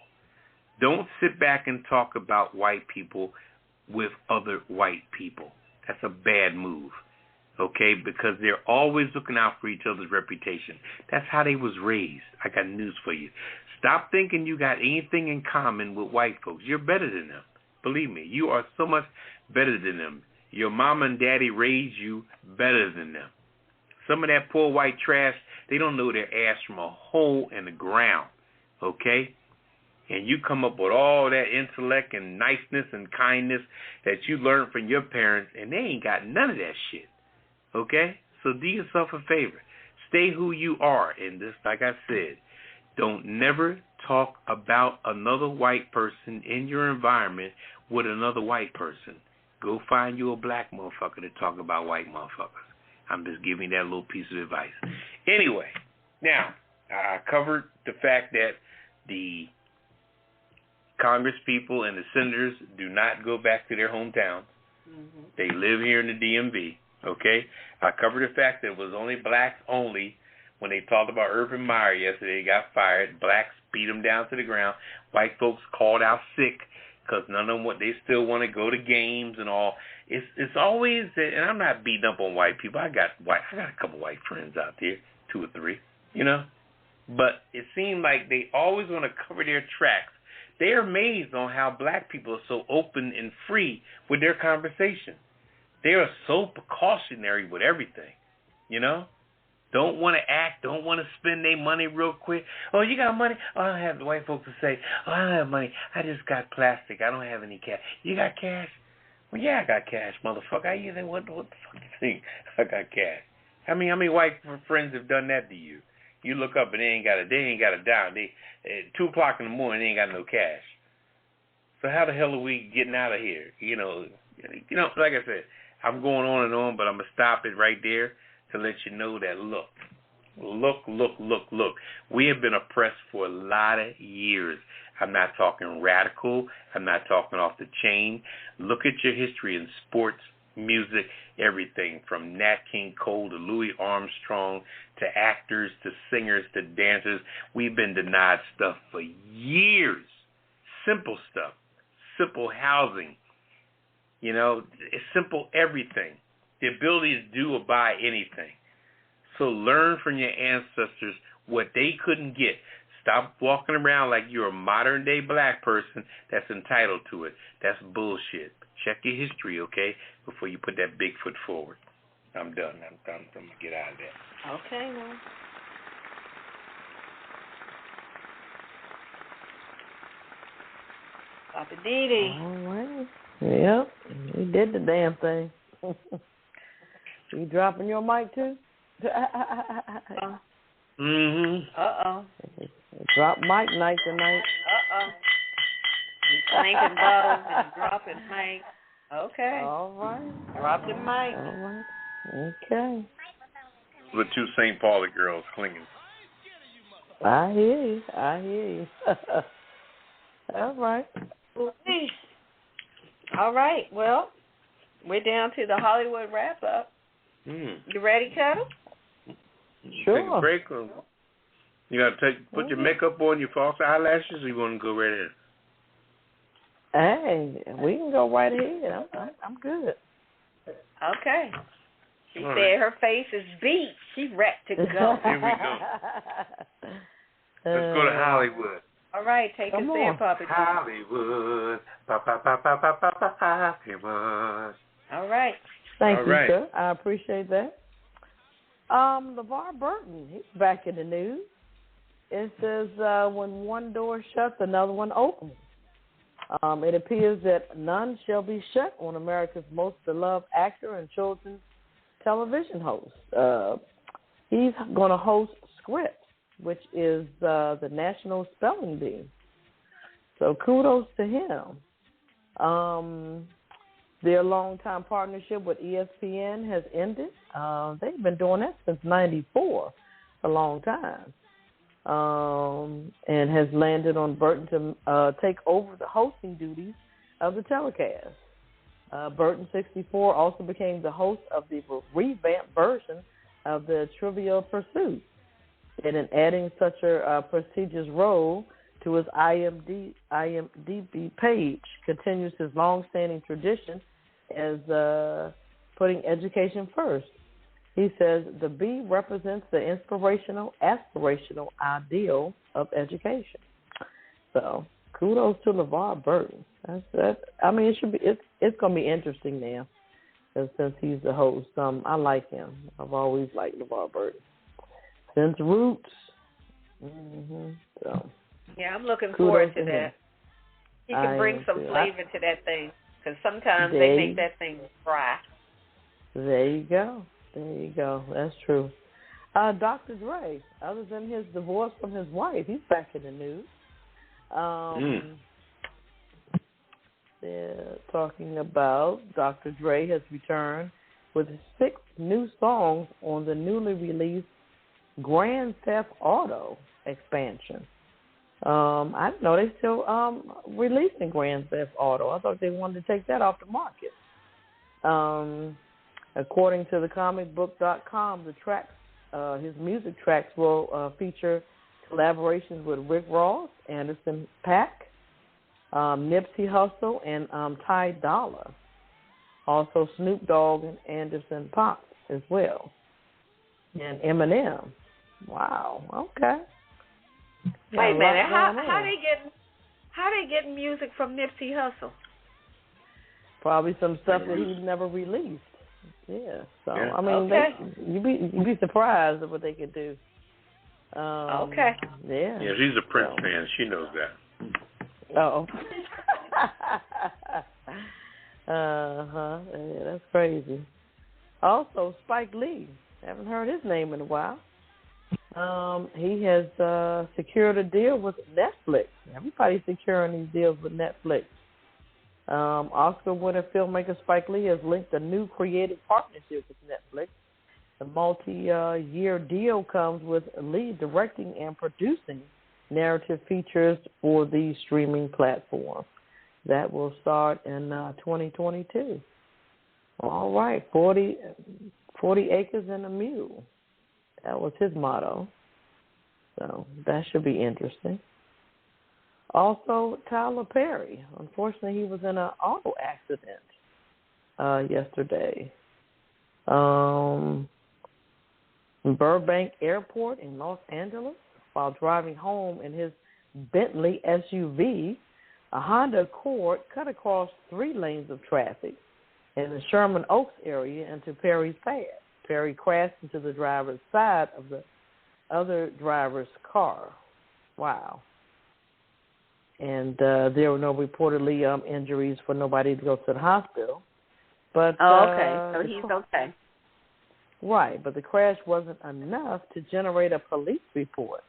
Don't sit back and talk about white people with other white people. That's a bad move, okay? Because they're always looking out for each other's reputation. That's how they was raised. I got news for you. Stop thinking you got anything in common with white folks. You're better than them. Believe me, you are so much better than them. Your mama and daddy raised you better than them. Some of that poor white trash, they don't know their ass from a hole in the ground, okay? And you come up with all that intellect and niceness and kindness that you learned from your parents, and they ain't got none of that shit, okay? So do yourself a favor. Stay who you are. And this, like I said, don't never talk about another white person in your environment with another white person. Go find you a black motherfucker to talk about white motherfuckers. I'm just giving that little piece of advice. Anyway, now, I covered the fact that the Congress people and the senators do not go back to their hometowns. Mm-hmm. They live here in the DMV, okay? I covered the fact that it was only blacks only. When they talked about Urban Meyer yesterday, he got fired. Blacks beat him down to the ground. White folks called out sick because none of them, they still want to go to games and all. It's always, and I'm not beating up on white people. I got a couple white friends out there, 2 or 3, you know. But it seemed like they always want to cover their tracks. They're amazed on how black people are so open and free with their conversation. They are so precautionary with everything, you know. Don't want to act, don't want to spend their money real quick. Oh, you got money? Oh, I don't have the white folks to say, oh, I don't have money. I just got plastic. I don't have any cash. You got cash? Well, yeah, I got cash, motherfucker. You think, what the fuck you think? I got cash. How many white friends have done that to you? You look up and they ain't got a dime. They at 2 o'clock in the morning, they ain't got no cash. So how the hell are we getting out of here? You know, like I said, I'm going on and on, but I'm gonna stop it right there to let you know that look. We have been oppressed for a lot of years. I'm not talking radical. I'm not talking off the chain. Look at your history in sports, music, everything from Nat King Cole to Louis Armstrong to actors to singers to dancers. We've been denied stuff for years. Simple stuff. Simple housing. You know, it's simple everything. The ability to do or buy anything. So learn from your ancestors what they couldn't get. Stop walking around like you're a modern-day black person that's entitled to it. That's bullshit. Check your history, okay, before you put that big foot forward. I'm done. I'm going to get out of that. Okay, man. Poppa DD. All right. Yep. We did the damn thing. You dropping your mic, too? Mm-hmm. Uh-oh. Drop mic night tonight. Uh-oh. You clanking bottles and dropping mic. Okay. All right. Drop the mic. All right. Okay. The 2 St. Pauli girls clinging. I hear you. All right. All right. Well, we're down to the Hollywood wrap-up. You ready, Ketel? Sure. Take a break. Or you got to put your makeup on, your false eyelashes, or you want to go right in? Hey, we can go right ahead. I'm good. Okay. She All said right. her face is beat. She's ready to go. Here we go. Let's go to Hollywood. All right, take us there, Poppa. Hollywood. Hollywood. All right. Thank All you, right. sir. I appreciate that. LeVar Burton, he's back in the news. It says when one door shuts, another one opens. It appears that none shall be shut on America's most beloved actor and children's television host. He's going to host Scripps, which is the National Spelling Bee. So kudos to him. Their longtime partnership with ESPN has ended. They've been doing that since '94, a long time, and has landed on Burton to take over the hosting duties of the telecast. Burton, 64, also became the host of the revamped version of the Trivial Pursuit. And in adding such a prestigious role, to his IMDb page continues his long-standing tradition as putting education first. He says the B represents the inspirational, aspirational ideal of education. So kudos to LeVar Burton. I mean, it's going to be interesting now, since he's the host. I like him. I've always liked LeVar Burton since Roots. So yeah, I'm looking forward to that. Him. He can bring some flavor to that thing, because sometimes they make that thing dry. There you go. That's true. Dr. Dre, other than his divorce from his wife, he's back in the news. They're talking about Dr. Dre has returned with 6 new songs on the newly released Grand Theft Auto expansion. I didn't know they still releasing Grand Theft Auto. I thought they wanted to take that off the market. According to the comicbook.com, the tracks, his music tracks will feature collaborations with Rick Ross, Anderson .Paak, Nipsey Hussle, and Ty Dolla. Also Snoop Dogg and Anderson .Paak as well. And Eminem. Wow. Okay. Wait a minute. How they getting music from Nipsey Hussle? Probably some stuff that he never released. Yeah. So yeah. I mean, you'd be surprised at what they could do. Okay. Yeah. Yeah, she's a Prince fan. She knows that. Oh. Yeah, that's crazy. Also, Spike Lee. Haven't heard his name in a while. He has secured a deal with Netflix. Everybody's securing these deals with Netflix. Oscar winner filmmaker Spike Lee has linked a new creative partnership with Netflix. The multi-year deal comes with Lee directing and producing narrative features for the streaming platform. That will start in 2022. All right, 40 acres and a mule. That was his motto. So that should be interesting. Also, Tyler Perry. Unfortunately, he was in an auto accident yesterday. Burbank Airport in Los Angeles, while driving home in his Bentley SUV, a Honda Accord cut across 3 lanes of traffic in the Sherman Oaks area into Perry's path. Perry crashed into the driver's side of the other driver's car. Wow. And there were no reportedly injuries for nobody to go to the hospital. But okay. So he's okay. Right, but the crash wasn't enough to generate a police report,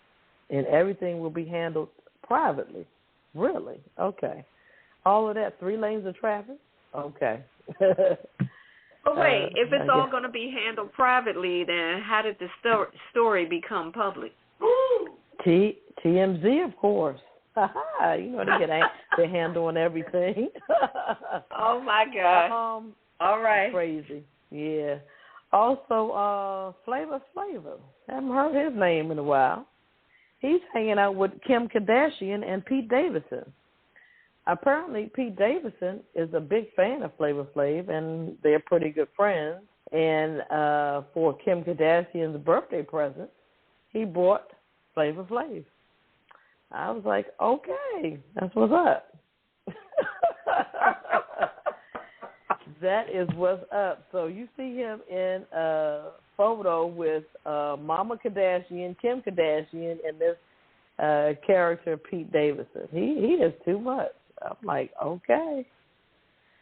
and everything will be handled privately. Really? Okay. All of that, 3 lanes of traffic? Okay. But wait, if it's all going to be handled privately, then how did the story become public? TMZ, of course. You know, they're handling everything. Oh, my God. All right. Crazy. Yeah. Also, Flavor Flav. Haven't heard his name in a while. He's hanging out with Kim Kardashian and Pete Davidson. Apparently, Pete Davidson is a big fan of Flavor Flav, and they're pretty good friends. And for Kim Kardashian's birthday present, he bought Flavor Flav. I was like, okay, that's what's up. That is what's up. So you see him in a photo with Mama Kardashian, Kim Kardashian, and this character, Pete Davidson. He is too much. I'm like, okay,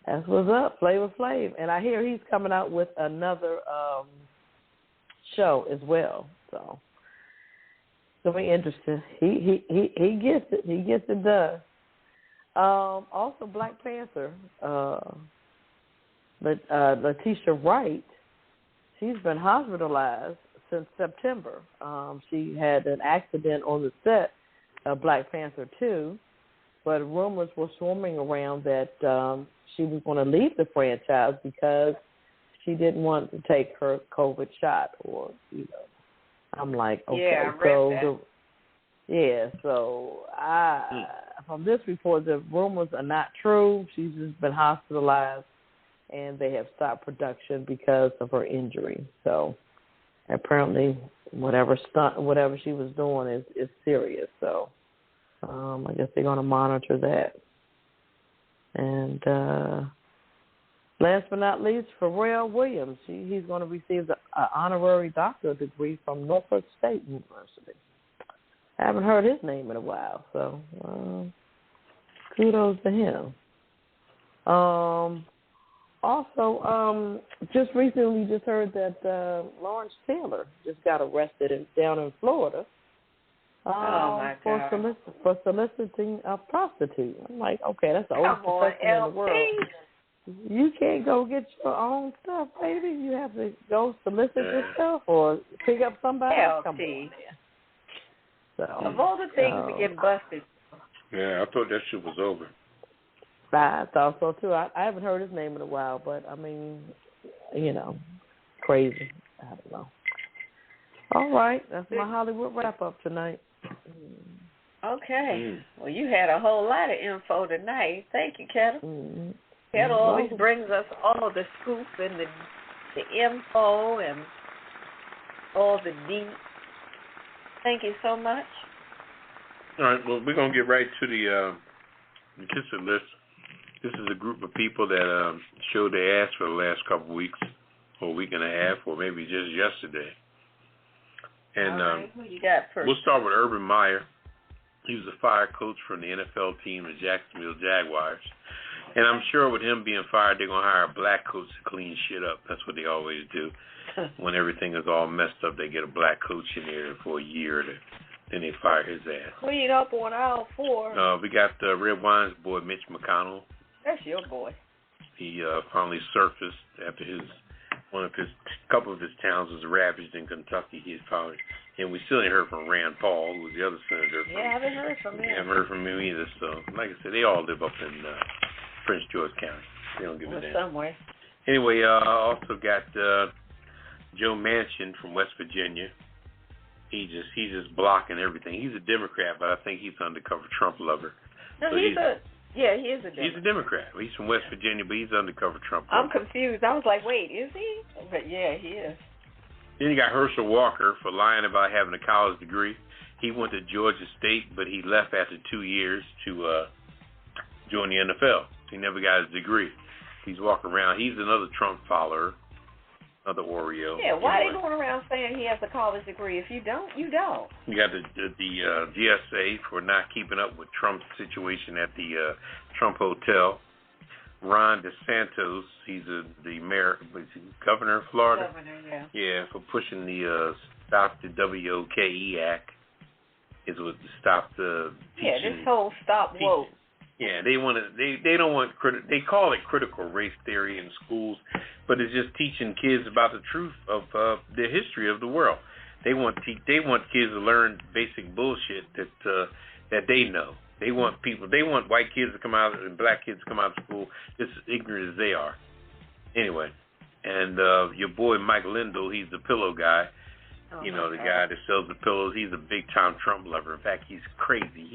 that's what's up, Flavor Flav. And I hear he's coming out with another show as well. So it'll be interesting. He gets it. He gets it done. Also, Black Panther. But Letitia Wright, she's been hospitalized since September. She had an accident on the set of Black Panther 2, but rumors were swarming around that she was going to leave the franchise because she didn't want to take her COVID shot, or I'm like, okay, yeah, I read that. Yeah, so from this report, the rumors are not true. She's just been hospitalized, and they have stopped production because of her injury. So apparently, whatever she was doing is serious. So I guess they're going to monitor that. And last but not least, Pharrell Williams, he's going to receive the honorary doctorate degree from Norfolk State University. I haven't heard his name in a while, so kudos to him. Also, just recently, we just heard that Lawrence Taylor just got arrested down in Florida for soliciting a prostitute. I'm like, okay, that's the oldest profession in the world. You can't go get your own stuff, baby. You have to go solicit yourself or pick up somebody else. Come on. So, of all the things to get busted. Yeah, I thought that shit was over. I thought so, too. I haven't heard his name in a while, but, I mean, crazy. I don't know. All right. That's my Hollywood wrap-up tonight. Okay. Well, you had a whole lot of info tonight. Thank you, Ketel. Ketel always brings us all the scoop and the info and all the deep. Thank you so much. All right, well, we're going to get right to the Kisser list. This is a group of people that showed their ass for the last couple of weeks, or a week and a half, or maybe just yesterday. And all right, who you got first? We'll start with Urban Meyer. He was a fire coach from the NFL team, the Jacksonville Jaguars. And I'm sure with him being fired, they're going to hire a black coach to clean shit up. That's what they always do. When everything is all messed up, they get a black coach in there for a year, then they fire his ass. Clean up on aisle 4. We got Redwine's boy, Mitch McConnell. That's your boy. He finally surfaced after a couple of his towns was ravaged in Kentucky. He's finally, and we still ain't heard from Rand Paul, who was the other senator. Yeah, I haven't heard from him. Haven't heard from him either. So, like I said, they all live up in Prince George County. They don't give a damn. Somewhere. Anyway, I also got Joe Manchin from West Virginia. He's just blocking everything. He's a Democrat, but I think he's an undercover Trump lover. No, he is a Democrat. He's a Democrat. He's from West Virginia, but he's undercover Trump lover. I'm confused. I was like, wait, is he? But yeah, he is. Then you got Herschel Walker for lying about having a college degree. He went to Georgia State, but he left after 2 years to join the NFL. He never got his degree. He's walking around. He's another Trump follower. Another Oreo. Yeah, why are they going around saying he has a college degree? If you don't, you don't. You got the GSA for not keeping up with Trump's situation at the Trump Hotel. Ron DeSantis, he's the mayor, governor of Florida. Governor, yeah. Yeah, for pushing the Stop the WOKE Act. Is what stop the teaching. Yeah, this whole stop woke. Yeah, they want to. They don't want. They call it critical race theory in schools, but it's just teaching kids about the truth of the history of the world. They want kids to learn basic bullshit that they know. They want white kids to come out and black kids to come out of school just as ignorant as they are. Anyway, and your boy Mike Lindell, he's the pillow guy. Oh, the guy that sells the pillows. He's a big time Trump lover. In fact, he's crazy.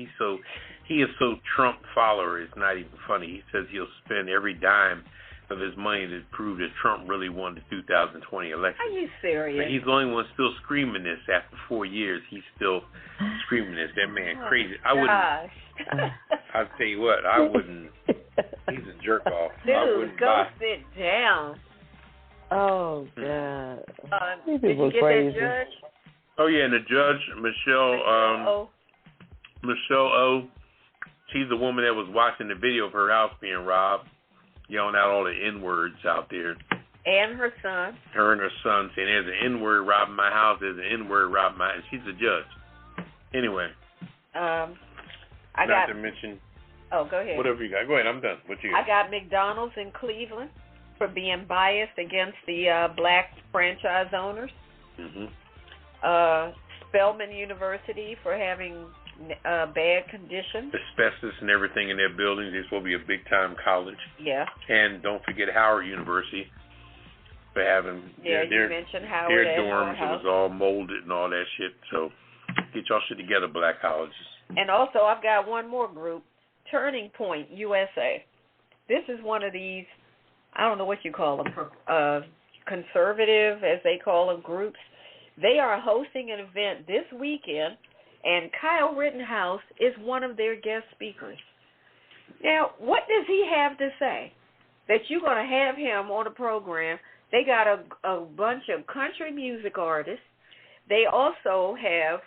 He is so Trump follower. It's not even funny. He says he'll spend every dime of his money to prove that Trump really won the 2020 election. Are you serious? But he's the only one still screaming this after 4 years. He's still screaming this. That man crazy. I wouldn't. I'll tell you what. I wouldn't. He's a jerk off. Dude, go sit down. Oh, God. Did you get that judge? Oh, yeah, and the judge, Michelle O. She's the woman that was watching the video of her house being robbed, yelling out all the N-words out there. And her son. Her and her son saying, there's an N-word robbing my house, there's an N-word robbing my house. She's a judge. Anyway. Not to mention. Oh, go ahead. Whatever you got. Go ahead, I'm done. What you got? I got McDonald's in Cleveland for being biased against the black franchise owners. Spelman University for having bad conditions. Asbestos and everything in their buildings. They're supposed to be a big-time college. Yeah. And don't forget Howard University for having you mentioned Howard their dorms. It was all molded and all that shit. So Get y'all shit together, black colleges. And also, I've got one more group, Turning Point USA. This is one of these, I don't know what you call them, conservative, as they call them, groups. They are hosting an event this weekend, and Kyle Rittenhouse is one of their guest speakers. Now, what does he have to say that you're going to have him on the program? They got a bunch of country music artists. They also have,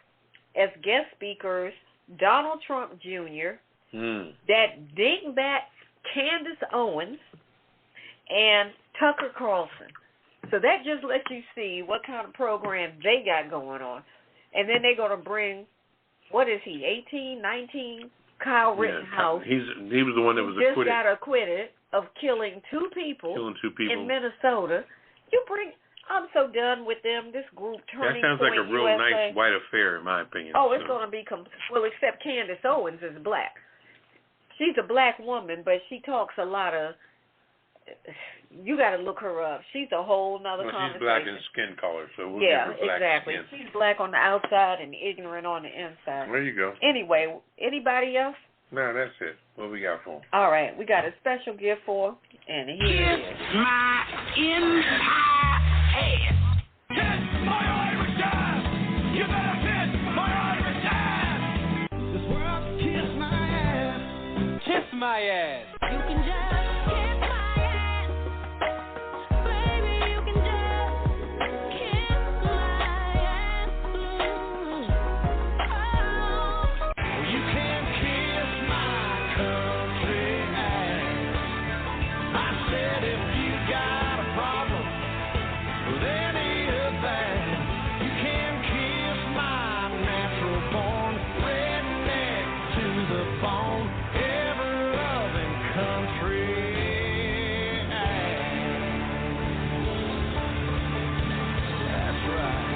as guest speakers, Donald Trump Jr., that dingbat Candace Owens, and Tucker Carlson. So that just lets you see what kind of program they got going on. And then they're going to bring, what is he, 18, 19? Kyle Rittenhouse. He was the one that was acquitted. Just got acquitted of killing two people in Minnesota. I'm so done with them, this group Turning Point USA. That sounds like a real nice white affair, in my opinion. Oh, it's going to be, except Candace Owens is black. She's a black woman, but she talks a lot of, you got to look her up. She's a whole nother conversation. She's black in skin color, so we'll give her black exactly. skin. She's black on the outside and ignorant on the inside. There you go. Anyway, anybody else? No, that's it. What we got for him? All right, we got a special gift for him, and here it is. My empire ass. Kiss my Irish ass. You better kiss my Irish ass. This world kiss my ass. Kiss my ass. You can just kiss my ass. Baby, you can just kiss my ass. Oh, you can kiss my country ass. I said if you got a problem with any of that, you can kiss my natural born redneck to the bone, ever loving country ass. That's right.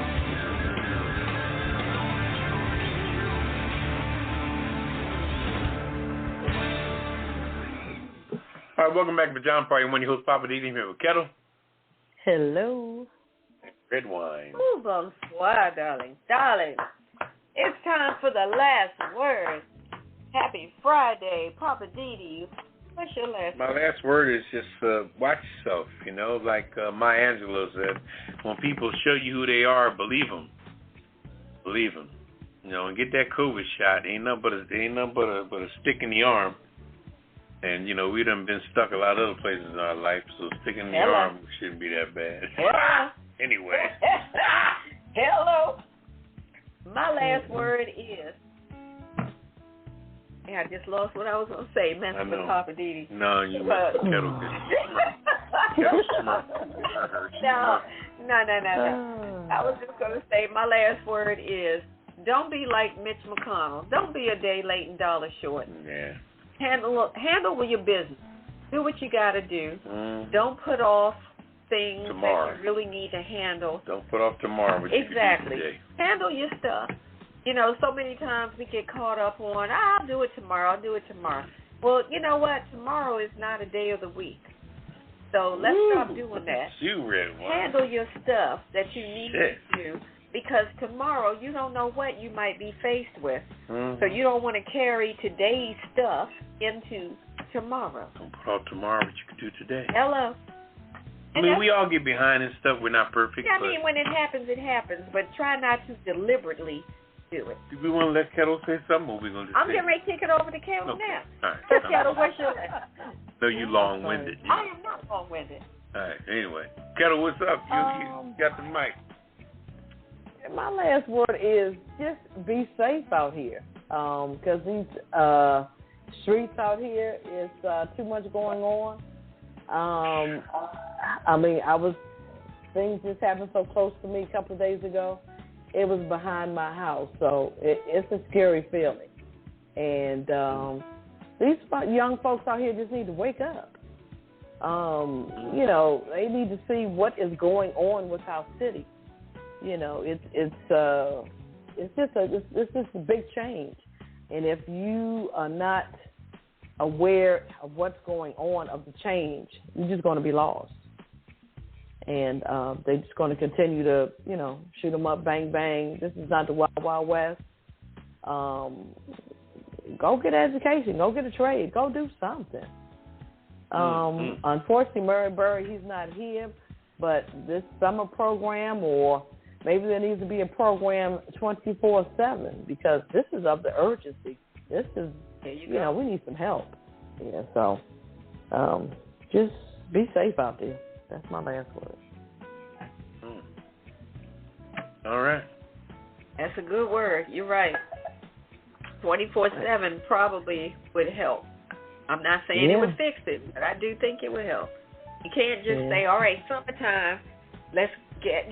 All right, welcome back to Pajama Party. I'm one of your hosts, Poppa DD, here with Ketel. Hello. Redwine. Oh, bonsoir, darling. Darling, it's time for the last word. Happy Friday, Poppa DD. What's your last My word? last word is just watch yourself. You know, like Maya Angelou said, when people show you who they are, believe them. Believe them. You know, and get that COVID shot. Ain't nothing but a stick in the arm. And you know, we done been stuck a lot of other places in our life, so sticking in the arm shouldn't be that bad. Hello. Anyway. Hello. My last word is. Yeah, I just lost what I was going to say. Messing with Poppa DD. No, you messed with Ketel. Ketel's smart. No. I was just going to say my last word is don't be like Mitch McConnell. Don't be a day late and dollar short. Yeah. Handle with your business. Do what you got to do. Don't put off things tomorrow that you really need to handle. Don't put off tomorrow what you can do today. Handle your stuff. You know, so many times we get caught up on, I'll do it tomorrow. Well, you know what? Tomorrow is not a day of the week. So let's stop doing that. Handle your stuff that you need to do, because tomorrow you don't know what you might be faced with. So you don't want to carry today's stuff into tomorrow. Don't put off tomorrow what you can do today. Hello. I mean, we all get behind and stuff. We're not perfect. Yeah, I mean, when it happens, but try not to deliberately do it. Do we want to let Ketel say something, or we going to I'm getting ready to kick it over to Ketel now. All right. So, Ketel, what's your... No, you long-winded. I am not long-winded. All right, anyway. Ketel, what's up? You got the mic. My last word is just be safe out here, because these streets out here is too much going on. I mean, things just happened so close to me a couple of days ago. It was behind my house, so it's a scary feeling. And these young folks out here just need to wake up. You know, they need to see what is going on with our city. You know, it's just a big change, and if you are not aware of what's going on, of the change, you're just going to be lost. And they're just going to continue to, shoot them up, bang, bang. This is not the Wild Wild West. Go get education. Go get a trade. Go do something. Unfortunately, Murray Burry, he's not here. But this summer program, or maybe there needs to be a program 24/7, because this is of the urgency. This is, we need some help. Yeah, so just be safe out there. That's my last word. All right. That's a good word. You're right. 24/7 probably would help. I'm not saying it would fix it, but I do think it would help. You can't just say, all right, summertime, let's get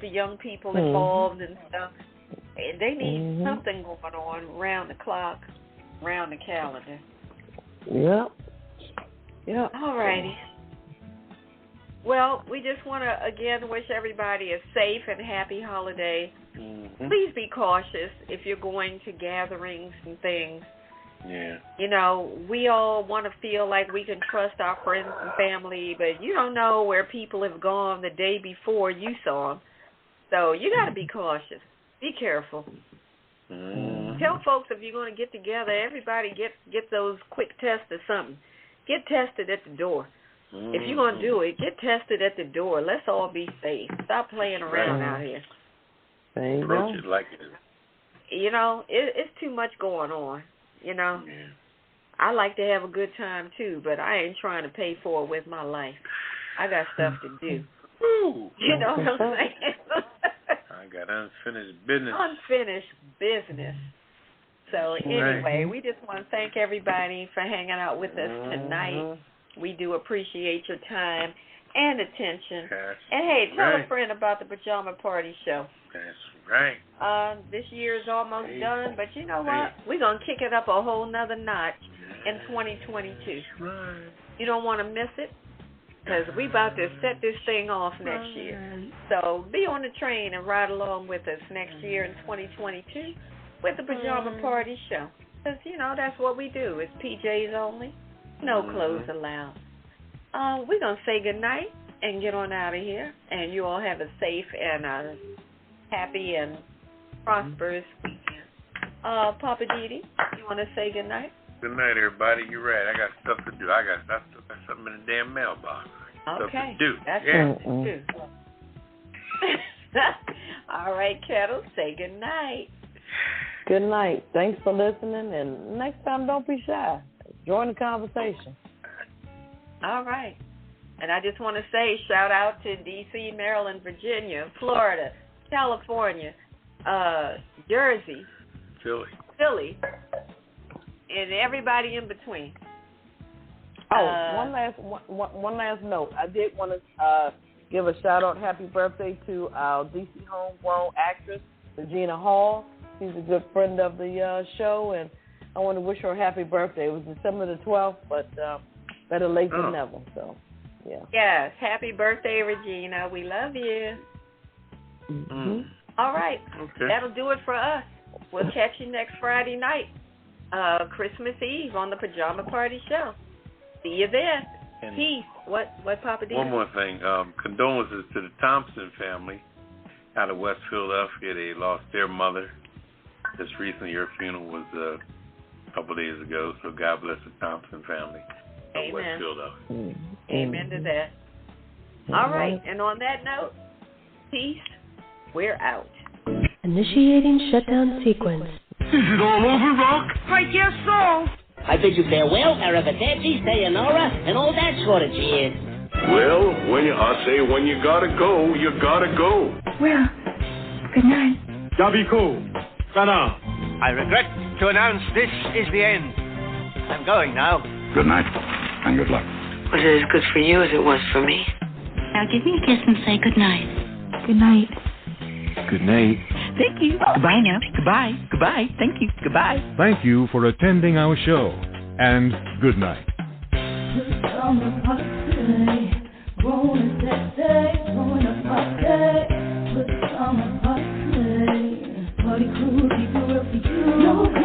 the young people involved and stuff. They need something going on round the clock, round the calendar. Yep. All righty. Well, we just want to, again, wish everybody a safe and happy holiday. Please be cautious if you're going to gatherings and things. Yeah. We all want to feel like we can trust our friends and family, but you don't know where people have gone the day before you saw them. So you got to be cautious. Be careful. Tell folks if you're going to get together, everybody get those quick tests or something. Get tested at the door. If you're going to do it, get tested at the door. Let's all be safe. Stop playing around out here. Approach it like it is. It's too much going on. Yeah. I like to have a good time too, but I ain't trying to pay for it with my life. I got stuff to do. You know what I'm saying? I got unfinished business. So anyway, we just want to thank everybody for hanging out with us tonight. We do appreciate your time and attention. And hey, tell a friend about the Pajama Party Show. That's right. This year is almost done, but you know what? We're going to kick it up a whole nother notch in 2022. Right. You don't want to miss it, because we about to set this thing off next year. So be on the train and ride along with us next year in 2022 with the Pajama Party Show. Because, that's what we do. It's PJs only. No clothes allowed. We're going to say goodnight and get on out of here. And you all have a safe and happy and prosperous weekend. Poppa DD, you want to say goodnight? Good night, everybody. You're right. I got stuff to do. I got something in the damn mailbox. Okay. Stuff to do. That's what to do. All right, Ketel, say goodnight. Good night. Thanks for listening. And next time, don't be shy. Join the conversation. All right. And I just want to say shout out to D.C., Maryland, Virginia, Florida, California, Jersey, Philly, and everybody in between. One last note. I did want to give a shout out, happy birthday to our D.C. homegrown actress, Regina Hall. She's a good friend of the show, and I want to wish her a happy birthday. It was December the 12th, but better late than never. So, yeah. Yes, happy birthday, Regina. We love you. All right. Okay. That'll do it for us. We'll catch you next Friday night, Christmas Eve on the Pajama Party Show. See you then. And peace. What Poppa DD? One more thing. Condolences to the Thompson family out of West Philadelphia. They lost their mother just recently. Her funeral was a couple days ago. So God bless the Thompson family of West Philadelphia. Amen to that. All right. And on that note, peace. We're out. Initiating shutdown sequence. Is it all over, Rock? I guess so. I bid you farewell, arrivederci, sayonara, and all that sort of cheers. Well, when you gotta go, you gotta go. Well, good night. Yabiko. Sana. I regret to announce this is the end. I'm going now. Good night, and good luck. Was it as good for you as it was for me? Now give me a kiss and say good night. Good night. Good night. Thank you. Goodbye now. Goodbye. Goodbye. Thank you. Goodbye. Thank you for attending our show, and good night. Party crew, keep it real for you.